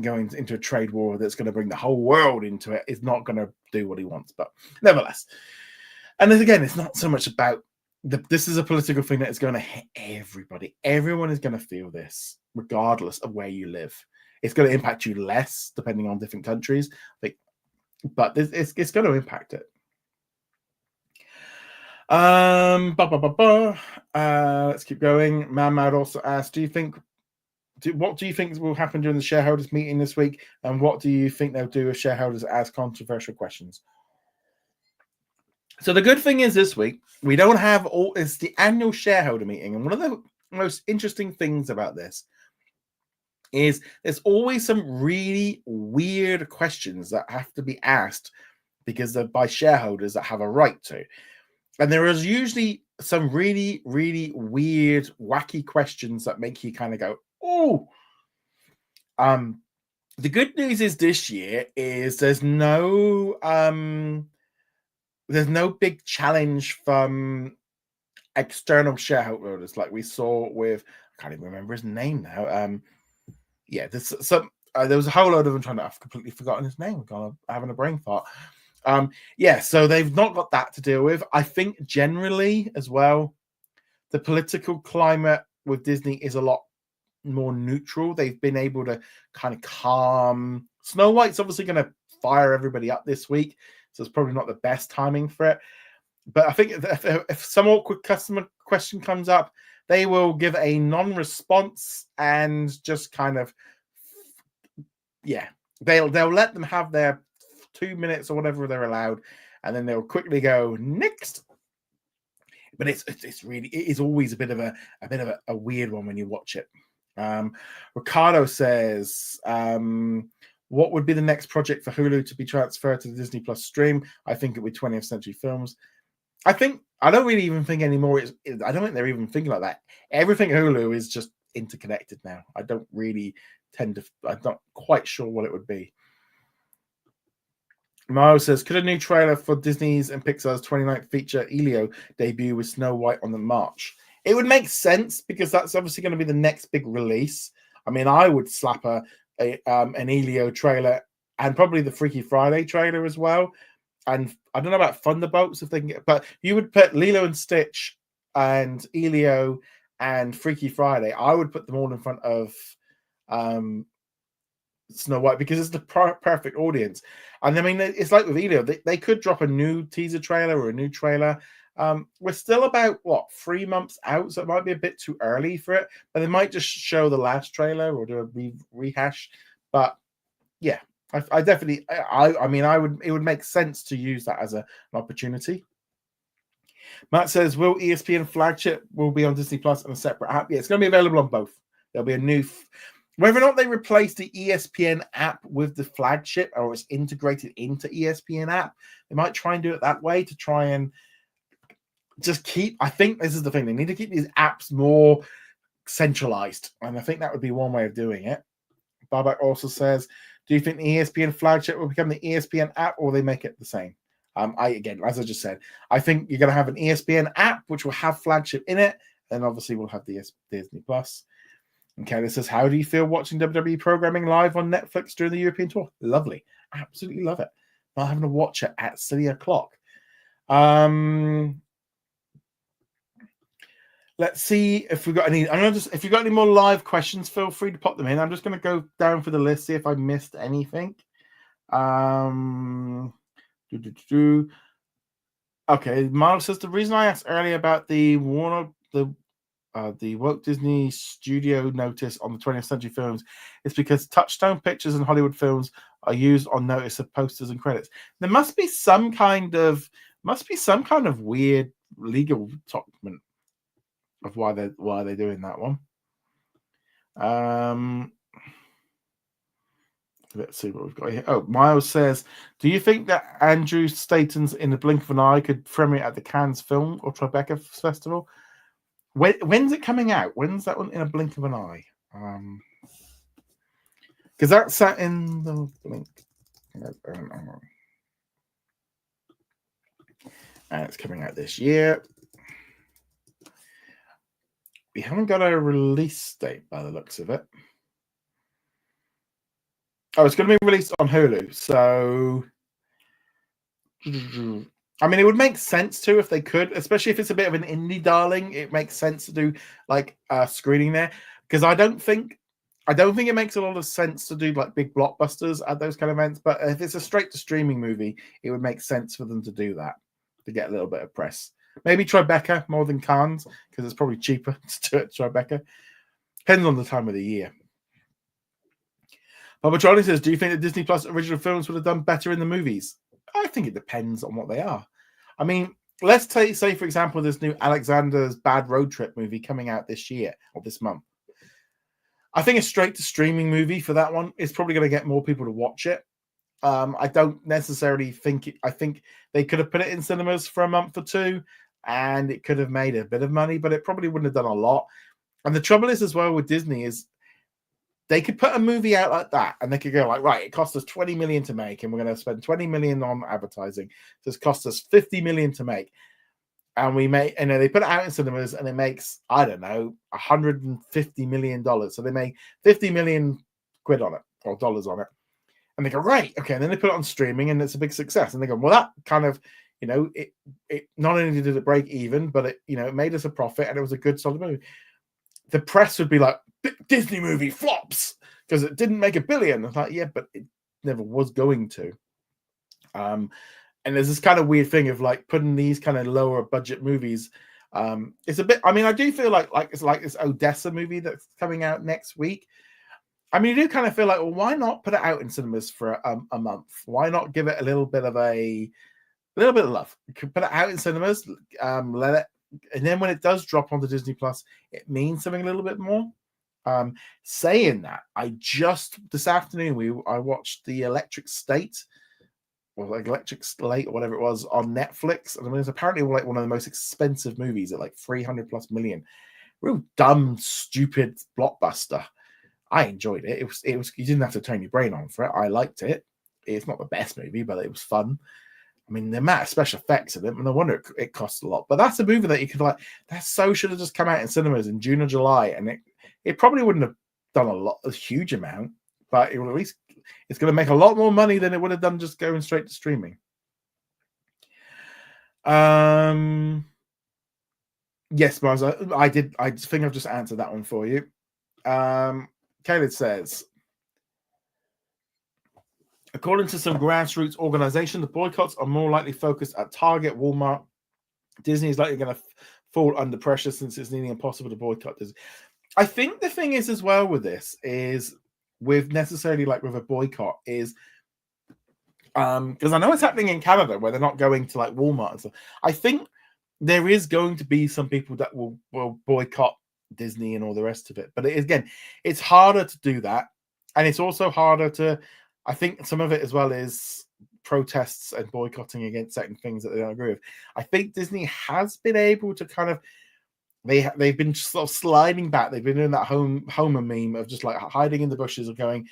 going into a trade war that's going to bring the whole world into it is not going to do what he wants. But nevertheless, and then again, it's not so much about this is a political thing that is going to hit everybody. Everyone is going to feel this, regardless of where you live. It's going to impact you less depending on different countries, but it's going to impact it. Let's keep going. Mamad also asked, what do you think will happen during the shareholders meeting this week, and what do you think they'll do if shareholders ask controversial questions? So the good thing is this week we don't have it's the annual shareholder meeting, and one of the most interesting things about this is there's always some really weird questions that have to be asked because they're by shareholders that have a right to. And there is usually some really, really weird, wacky questions that make you kind of go, oh. The good news is this year is there's no big challenge from external shareholders like we saw with, I can't even remember his name now. There's some there was a whole load of them I've completely forgotten his name. I'm having a brain fart. So they've not got that to deal with. I think generally as well, the political climate with Disney is a lot more neutral. They've been able to kind of calm. Snow White's obviously going to fire everybody up this week, so it's probably not the best timing for it. But I think if some awkward customer question comes up, they will give a non-response and just kind of, they'll let them have their 2 minutes or whatever they're allowed, and then they'll quickly go next. But it is always a bit of a weird one when you watch it. Ricardo says, what would be the next project for Hulu to be transferred to the Disney Plus stream? I think it would be 20th Century Films. I don't really even think anymore. I don't think they're even thinking like that. Everything Hulu is just interconnected now. I don't really I'm not quite sure what it would be. Mario says, could a new trailer for Disney's and Pixar's 29th feature Elio debut with Snow White on the March? It would make sense because that's obviously going to be the next big release. I mean, I would slap an Elio trailer and probably the Freaky Friday trailer as well. And I don't know about Thunderbolts if they can get, but you would put Lilo and Stitch and Elio and Freaky Friday. I would put them all in front of Snow White because it's the perfect audience. And I mean, it's like with Elio, they could drop a new teaser trailer or a new trailer. We're still about 3 months out, so it might be a bit too early for it, but they might just show the last trailer or do a rehash. But yeah, I definitely, it would make sense to use that as an opportunity. Matt says, will ESPN Flagship will be on Disney Plus and a separate app? Yeah, it's going to be available on both. There'll be a new... Whether or not they replace the ESPN app with the Flagship or it's integrated into ESPN app, they might try and do it that way to try and just keep... I think this is the thing. They need to keep these apps more centralized. And I think that would be one way of doing it. Babak also says, do you think the ESPN Flagship will become the ESPN app or will they make it the same? Again, as I just said, I think you're going to have an ESPN app which will have Flagship in it, and obviously we'll have the Disney Plus. And Kelly says, how do you feel watching WWE programming live on Netflix during the European tour? Lovely, absolutely love it. Not having to watch it at silly o'clock. Let's see if we've got any. If you've got any more live questions, feel free to pop them in. I'm just going to go down for the list, see if I missed anything. Okay, Miles says the reason I asked earlier about the Walt Disney Studio notice on the 20th Century Films is because Touchstone Pictures and Hollywood Films are used on notice of posters and credits. There must be some kind of weird legal document of why they're doing that one. Let's see what we've got here. Oh, Miles says, do you think that Andrew Stanton's In the Blink of an Eye could premiere at the Cannes Film or Tribeca Festival? When's it coming out? When's that one? In a Blink of an Eye? Because that's set in the blink. And it's coming out this year. We haven't got a release date by the looks of it. Oh, it's going to be released on Hulu. So, I mean, it would make sense too if they could, especially if it's a bit of an indie darling. It makes sense to do like a screening there, because I don't think it makes a lot of sense to do like big blockbusters at those kind of events. But if it's a straight to streaming movie, it would make sense for them to do that to get a little bit of press. Maybe Tribeca more than Cannes, because it's probably cheaper to do it Tribeca. Depends on the time of the year. Baba Charlie says, do you think that Disney Plus original films would have done better in the movies? I think it depends on what they are. I mean, let's say, for example, this new Alexander's Bad Road Trip movie coming out this year or this month. I think a straight to streaming movie for that one is probably going to get more people to watch it. I don't necessarily think I think they could have put it in cinemas for a month or two and it could have made a bit of money, but it probably wouldn't have done a lot. And the trouble is as well with Disney is they could put a movie out like that and they could go like, right, it cost us 20 million to make and we're going to spend 20 million on advertising. So it's cost us 50 million to make. And we make, and they put it out in cinemas and it makes, I don't know, $150 million. So they make 50 million quid on it or dollars on it. And they go, right, okay. And then they put it on streaming and it's a big success. And they go, well, that kind of, it not only did it break even, but it made us a profit and it was a good solid movie. The press would be like, Disney movie flops because it didn't make $1 billion. It's like, yeah, but it never was going to. And there's this kind of weird thing of like putting these kind of lower budget movies. It's a bit. I mean, I do feel like it's like this Odessa movie that's coming out next week. I mean, you do kind of feel like, well, why not put it out in cinemas for a month? Why not give it a little bit of love? You can put it out in cinemas, let it. And then when it does drop onto Disney Plus, it means something a little bit more. Saying that, this afternoon I watched the Electric State or like Electric Slate or whatever it was on Netflix, and I mean it's apparently like one of the most expensive movies at like 300 plus million. Real dumb, stupid blockbuster. I enjoyed it. It was you didn't have to turn your brain on for it. I liked it. It's not the best movie, but it was fun. I mean, the amount of special effects in it, and no wonder it costs a lot. But that's a movie that you could like. That should have just come out in cinemas in June or July, and it probably wouldn't have done a huge amount, but it will at least it's going to make a lot more money than it would have done just going straight to streaming. Yes, Mars, I did. I think I've just answered that one for you. Caleb says, according to some grassroots organization, the boycotts are more likely focused at Target, Walmart. Disney is likely going to fall under pressure since it's nearly impossible to boycott Disney. I think the thing is as well with this is with necessarily like with a boycott is because I know it's happening in Canada where they're not going to like Walmart and stuff. I think there is going to be some people that will boycott Disney and all the rest of it. But again, it's harder to do that, and it's also harder to. I think some of it as well is protests and boycotting against certain things that they don't agree with. I think Disney has been able to kind of they've been sort of sliding back. They've been doing that Homer meme of just like hiding in the bushes of going.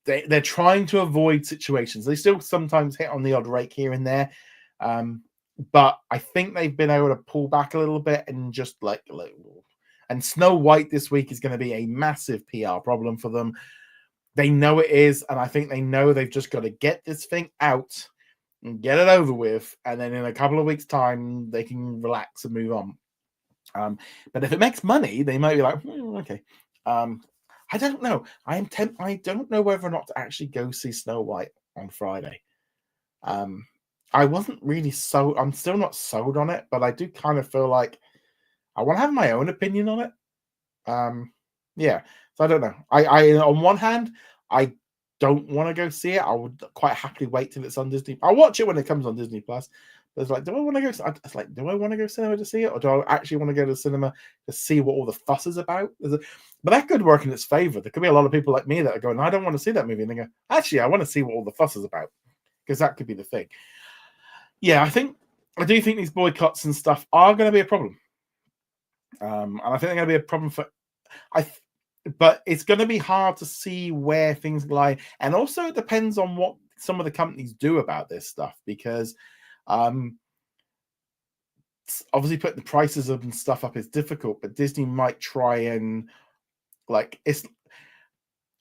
They're trying to avoid situations. They still sometimes hit on the odd rake here and there. But I think they've been able to pull back a little bit and just and Snow White this week is going to be a massive PR problem for them. They know it is, and I think they know they've just got to get this thing out and get it over with, and then in a couple of weeks' time they can relax and move on. But if it makes money, they might be like, okay. I don't know. I don't know whether or not to actually go see Snow White on Friday. I wasn't really I'm still not sold on it, but I do kind of feel like I want to have my own opinion on it. Yeah, so I don't know. I on one hand, I don't want to go see it. I would quite happily wait till it's on Disney. I'll watch it when it comes on Disney Plus. But it's like, do I want to go? It's like, do I want to go cinema to see it, or do I actually want to go to the cinema to see what all the fuss is about? But that could work in its favor. There could be a lot of people like me that are going, I don't want to see that movie, and they go, actually, I want to see what all the fuss is about, because that could be the thing. Yeah, I do think these boycotts and stuff are going to be a problem, and I think they're going to be a problem but it's going to be hard to see where things lie, and also it depends on what some of the companies do about this stuff, because obviously putting the prices of and stuff up is difficult, but Disney might try and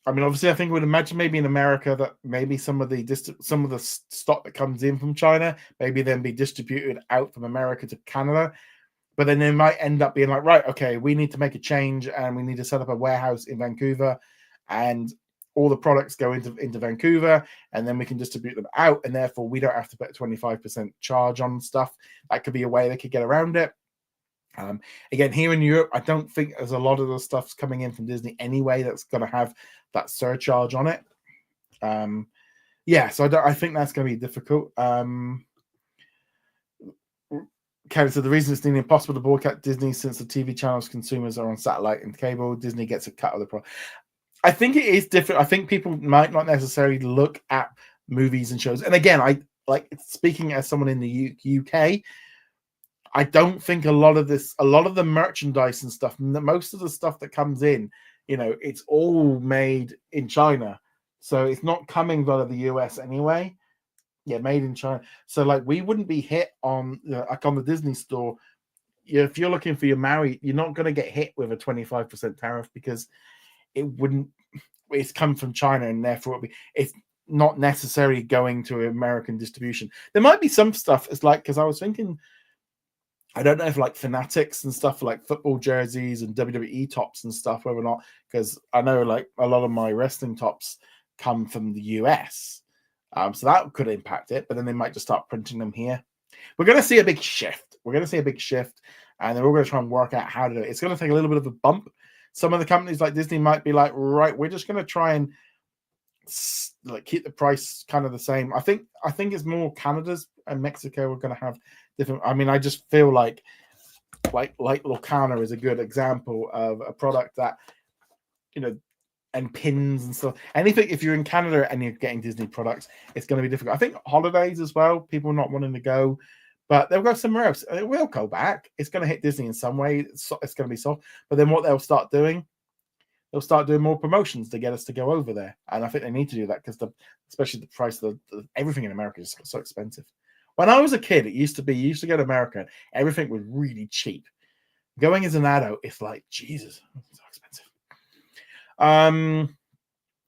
obviously, I think we'd imagine maybe in America that maybe some of the stock that comes in from China maybe then be distributed out from America to Canada, but then they might end up being like, right, okay, we need to make a change and we need to set up a warehouse in Vancouver, and all the products go into Vancouver, and then we can distribute them out, and therefore we don't have to put a 25% charge on stuff. That could be a way they could get around it. Again, here in Europe, I don't think there's a lot of the stuff's coming in from Disney anyway that's going to have that surcharge on it. So I think that's going to be difficult. Kevin said the reason it's nearly impossible to boycott Disney since the TV channels consumers are on satellite and cable, Disney gets a cut of the product. I think it is different. I think people might not necessarily look at movies and shows. And again, I like speaking as someone in the UK. I don't think a lot of the merchandise and stuff, most of the stuff that comes in, it's all made in China. So it's not coming out of the US anyway. Yeah, made in China. So like we wouldn't be hit on like on the Disney store. If you're looking for your Maui, you're not going to get hit with a 25% tariff, because it's come from China, and therefore it's not necessarily going to American distribution. There might be some stuff. It's like, because I was thinking, I don't know if like Fanatics and stuff like football jerseys and WWE tops and stuff, whether or not, because I know like a lot of my wrestling tops come from the US. So that could impact it, but then they might just start printing them here. We're going to see a big shift. And then we're going to try and work out how to do it. It's going to take a little bit of a bump. Some of the companies like Disney might be like, right, we're just going to try and keep the price kind of the same. I think it's more Canada's and Mexico are going to have different. I mean, I just feel like Locana is a good example of a product that, and pins and stuff. Anything, if you're in Canada and you're getting Disney products, it's going to be difficult. I think holidays as well, people not wanting to go, but they'll go somewhere else. It will go back. It's going to hit Disney in some way. It's going to be soft. But then what they'll start doing more promotions to get us to go over there. And I think they need to do that, because especially the price of everything in America is so expensive. When I was a kid, you used to go to America and everything was really cheap. Going as an adult, it's like, Jesus, it's so expensive.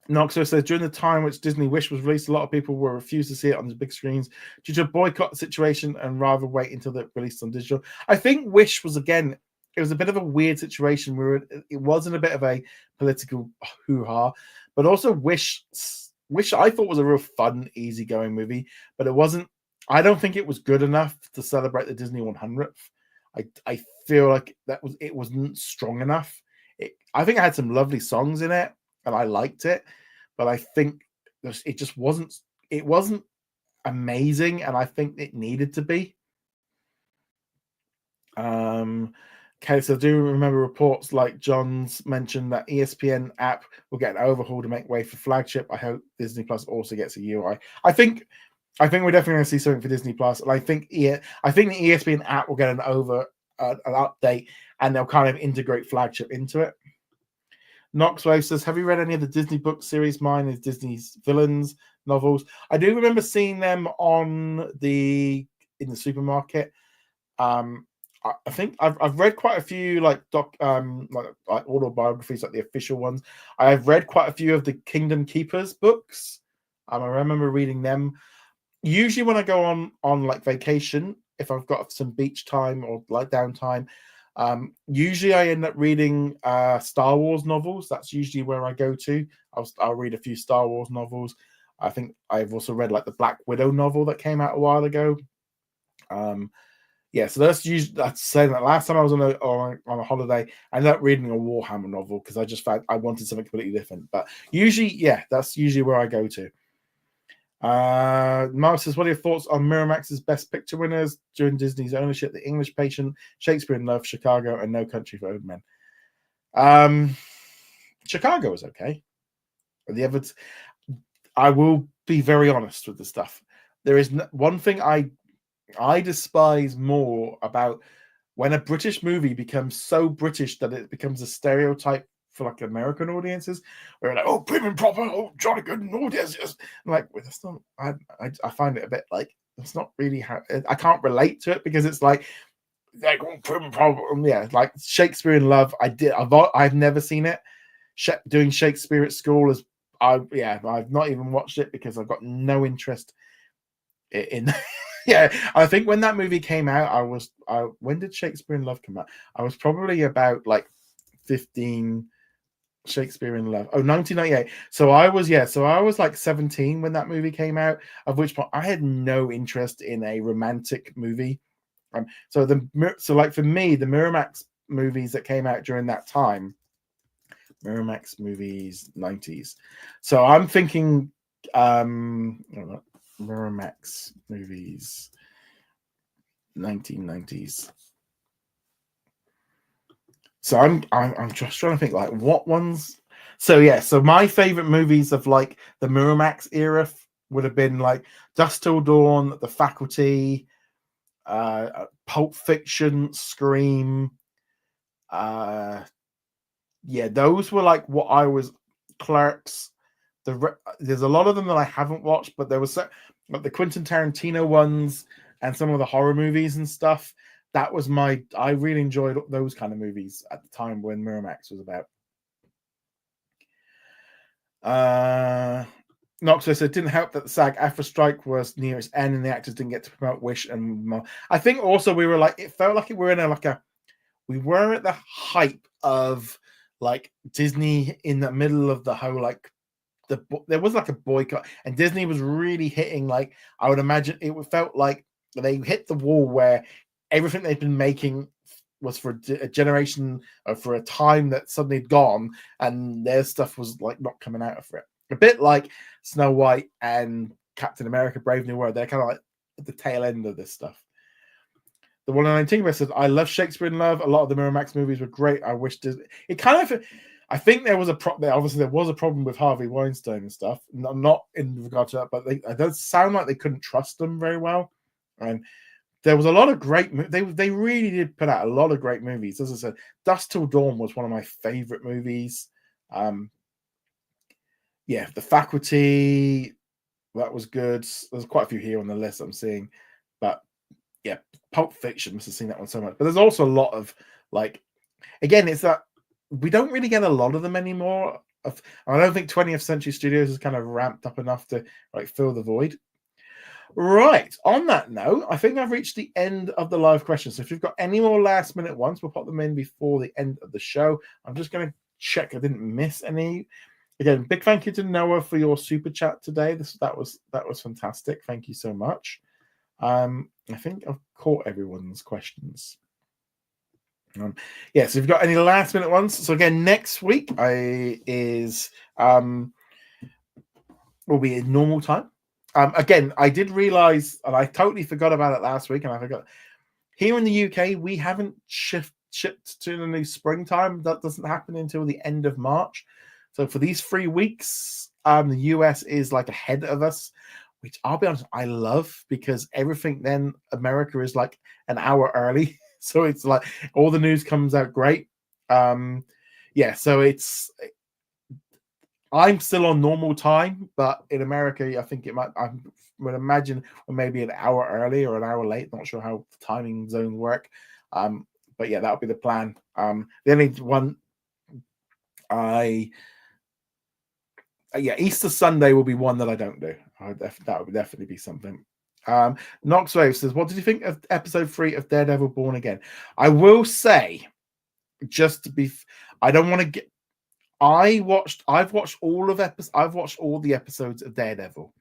Noxo says, during the time which Disney Wish was released, a lot of people were refused to see it on the big screens due to a boycott situation and rather wait until they're released on digital. I think Wish was, again, it was a bit of a weird situation where it wasn't a bit of a political hoo-ha, but also Wish I thought was a real fun, easygoing movie, but it wasn't. I don't think it was good enough to celebrate the Disney 100th. I feel like it wasn't strong enough. I think it had some lovely songs in it, and I liked it, but I think it just wasn't. It wasn't amazing, and I think it needed to be. Okay, so I do remember reports like John's mentioned that ESPN app will get an overhaul to make way for Flagship. I hope Disney Plus also gets a UI. I think we're definitely going to see something for Disney Plus, and I think the ESPN app will get an update, and they'll kind of integrate Flagship into it. Knoxwave says, "Have you read any of the Disney book series? Mine is Disney's villains novels. I do remember seeing them in the supermarket. I think I've read quite a few like autobiographies, like the official ones. I've read quite a few of the Kingdom Keepers books. I remember reading them. Usually when I go on like vacation, if I've got some beach time or like downtime, usually I end up reading Star Wars novels. That's usually where I go to. I'll read a few Star Wars novels. I think I've also read like the Black Widow novel that came out a while ago. Yeah, so that's saying that last time I was on a holiday, I ended up reading a Warhammer novel because I just found I wanted something completely different. But usually, yeah, that's usually where I go to. Mark says, what are your thoughts on Miramax's Best Picture winners during Disney's ownership? The English Patient, Shakespeare in Love, Chicago, and No Country for Old Men. Chicago was okay. The others, I will be very honest with the stuff. There is one thing I despise more about when a British movie becomes so British that it becomes a stereotype for like American audiences, where like, oh, prim and proper, oh, jolly good, and all this. I'm like, well, that's not. I find it a bit like it's not really how I can't relate to it because it's like oh, prim and proper, yeah, like Shakespeare in Love. I've never seen it. Doing Shakespeare at school is I've not even watched it because I've got no interest in. Yeah, I think when that movie came out, when did Shakespeare in Love come out? I was probably about like 15. Shakespeare in Love. Oh, 1998. So I was like 17 when that movie came out, of which point I had no interest in a romantic movie. So like for me, the Miramax movies that came out during that time, Miramax movies 90s. So I'm thinking Miramax movies 1990s. So I'm just trying to think like what ones. So yeah, so my favorite movies of like the Miramax era would have been like Dusk Till Dawn, The Faculty, Pulp Fiction, Scream. Yeah, those were like what I was. Clerks. There's a lot of them that I haven't watched, but there was like the Quentin Tarantino ones and some of the horror movies and stuff. That was I really enjoyed those kind of movies at the time when Miramax was about. Knoxville said it didn't help that the SAG-AFTRA strike was near its end and the actors didn't get to promote Wish and more. I think also we were like, it felt like we were in we were at the hype of like Disney in the middle of the whole like there was like a boycott and Disney was really hitting like I would imagine it felt like they hit the wall where everything they've been making was for a generation or for a time that suddenly had gone and their stuff was like not coming out of it. A bit like Snow White and Captain America Brave New World. They're kind of like at the tail end of this stuff. The 119 says, I love Shakespeare in Love. A lot of the Miramax movies were great. I wish it kind of I think there was a problem. Obviously, there was a problem with Harvey Weinstein and stuff. Not in regard to that, but it does sound like they couldn't trust them very well. And there was a lot of great. They really did put out a lot of great movies. As I said, Dusk Till Dawn was one of my favorite movies. Yeah, The Faculty, that was good. There's quite a few here on the list I'm seeing, but yeah, Pulp Fiction. Must have seen that one so much. But there's also a lot of like, again, it's that. We don't really get a lot of them anymore. I don't think 20th Century Studios has kind of ramped up enough to like fill the void. Right. On that note, I think I've reached the end of the live questions. So if you've got any more last minute ones, we'll pop them in before the end of the show. I'm just going to check I didn't miss any. Again, big thank you to Noah for your super chat today. That was fantastic. Thank you so much. I think I've caught everyone's questions. So if you've got any last minute ones, so again next week will be in normal time. Again, I did realize, and I totally forgot about it last week, and I forgot Here in the UK, we haven't shipped to the new springtime. That doesn't happen until the end of March. So for these 3 weeks, the US is like ahead of us, which I'll be honest, I love, because everything then America is like an hour early. So it's like all the news comes out great. Yeah, so I'm still on normal time, but in America, I think I would imagine we're maybe an hour early or an hour late. Not sure how the timing zones work. But yeah, that'll be the plan. The only one Easter Sunday will be one that I don't do. That would definitely be something. Knoxwave says, what did you think of episode 3 of Daredevil Born Again? I will say, just to be, I don't want to get. I've watched all the episodes of Daredevil.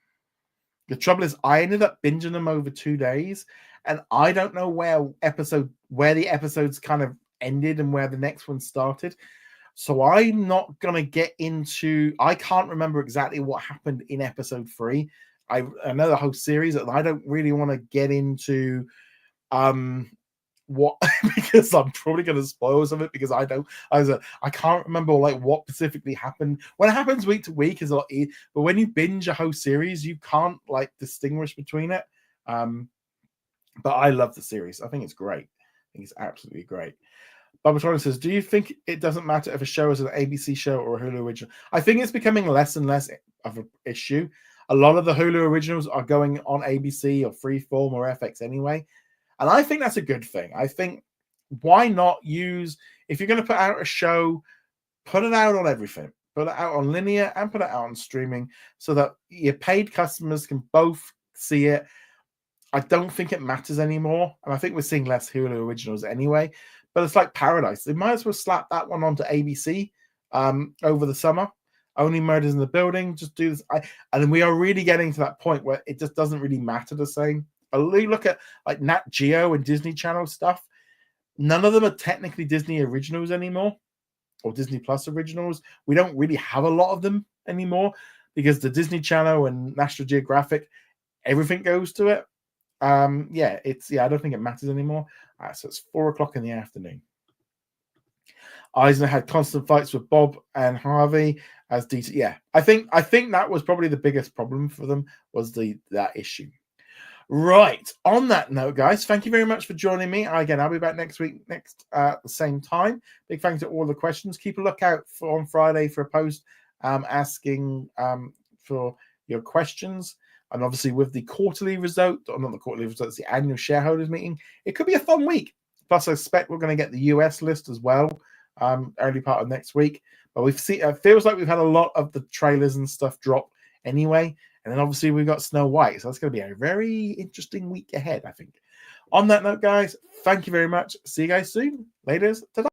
The trouble is, I ended up binging them over 2 days, and I don't know where the episodes kind of ended and where the next one started. So I'm not gonna get into. I can't remember exactly what happened in episode 3. I know the whole series, and I don't really want to get into what because I'm probably going to spoil some of it, because I can't remember like what specifically happened. When it happens week to week is a lot easier, but when you binge a whole series, you can't like distinguish between it. But I love the series. I think it's great. I think it's absolutely great. Babatron says, do you think it doesn't matter if a show is an ABC show or a Hulu original? I think it's becoming less and less of an issue. A lot of the Hulu originals are going on ABC or Freeform or FX anyway. And I think that's a good thing. I think, why not use, if you're going to put out a show, put it out on everything. Put it out on linear and put it out on streaming, so that your paid customers can both see it. I don't think it matters anymore. And I think we're seeing less Hulu originals anyway. But it's like Paradise. They might as well slap that one onto ABC over the summer. Only Murders in the Building. Just do this. And then we are really getting to that point where it just doesn't really matter the same. But you look at like Nat Geo and Disney Channel stuff. None of them are technically Disney originals anymore, or Disney Plus originals. We don't really have a lot of them anymore, because the Disney Channel and National Geographic, everything goes to it. I don't think it matters anymore. So it's 4:00 in the afternoon. Eisner had constant fights with Bob and Harvey as DT. Yeah, I think that was probably the biggest problem for them, was that issue. Right. On that note, guys, thank you very much for joining me. Again, I'll be back next week, at the same time. Big thanks to all the questions. Keep a lookout on Friday for a post asking for your questions. And obviously with the quarterly result, or not the quarterly result, it's the annual shareholders meeting, it could be a fun week. Plus, I expect we're going to get the US list as well, early part of next week. But it feels like we've had a lot of the trailers and stuff drop anyway. And then obviously we've got Snow White. So it's going to be a very interesting week ahead, I think. On that note, guys, thank you very much. See you guys soon. Laters. Ta-da.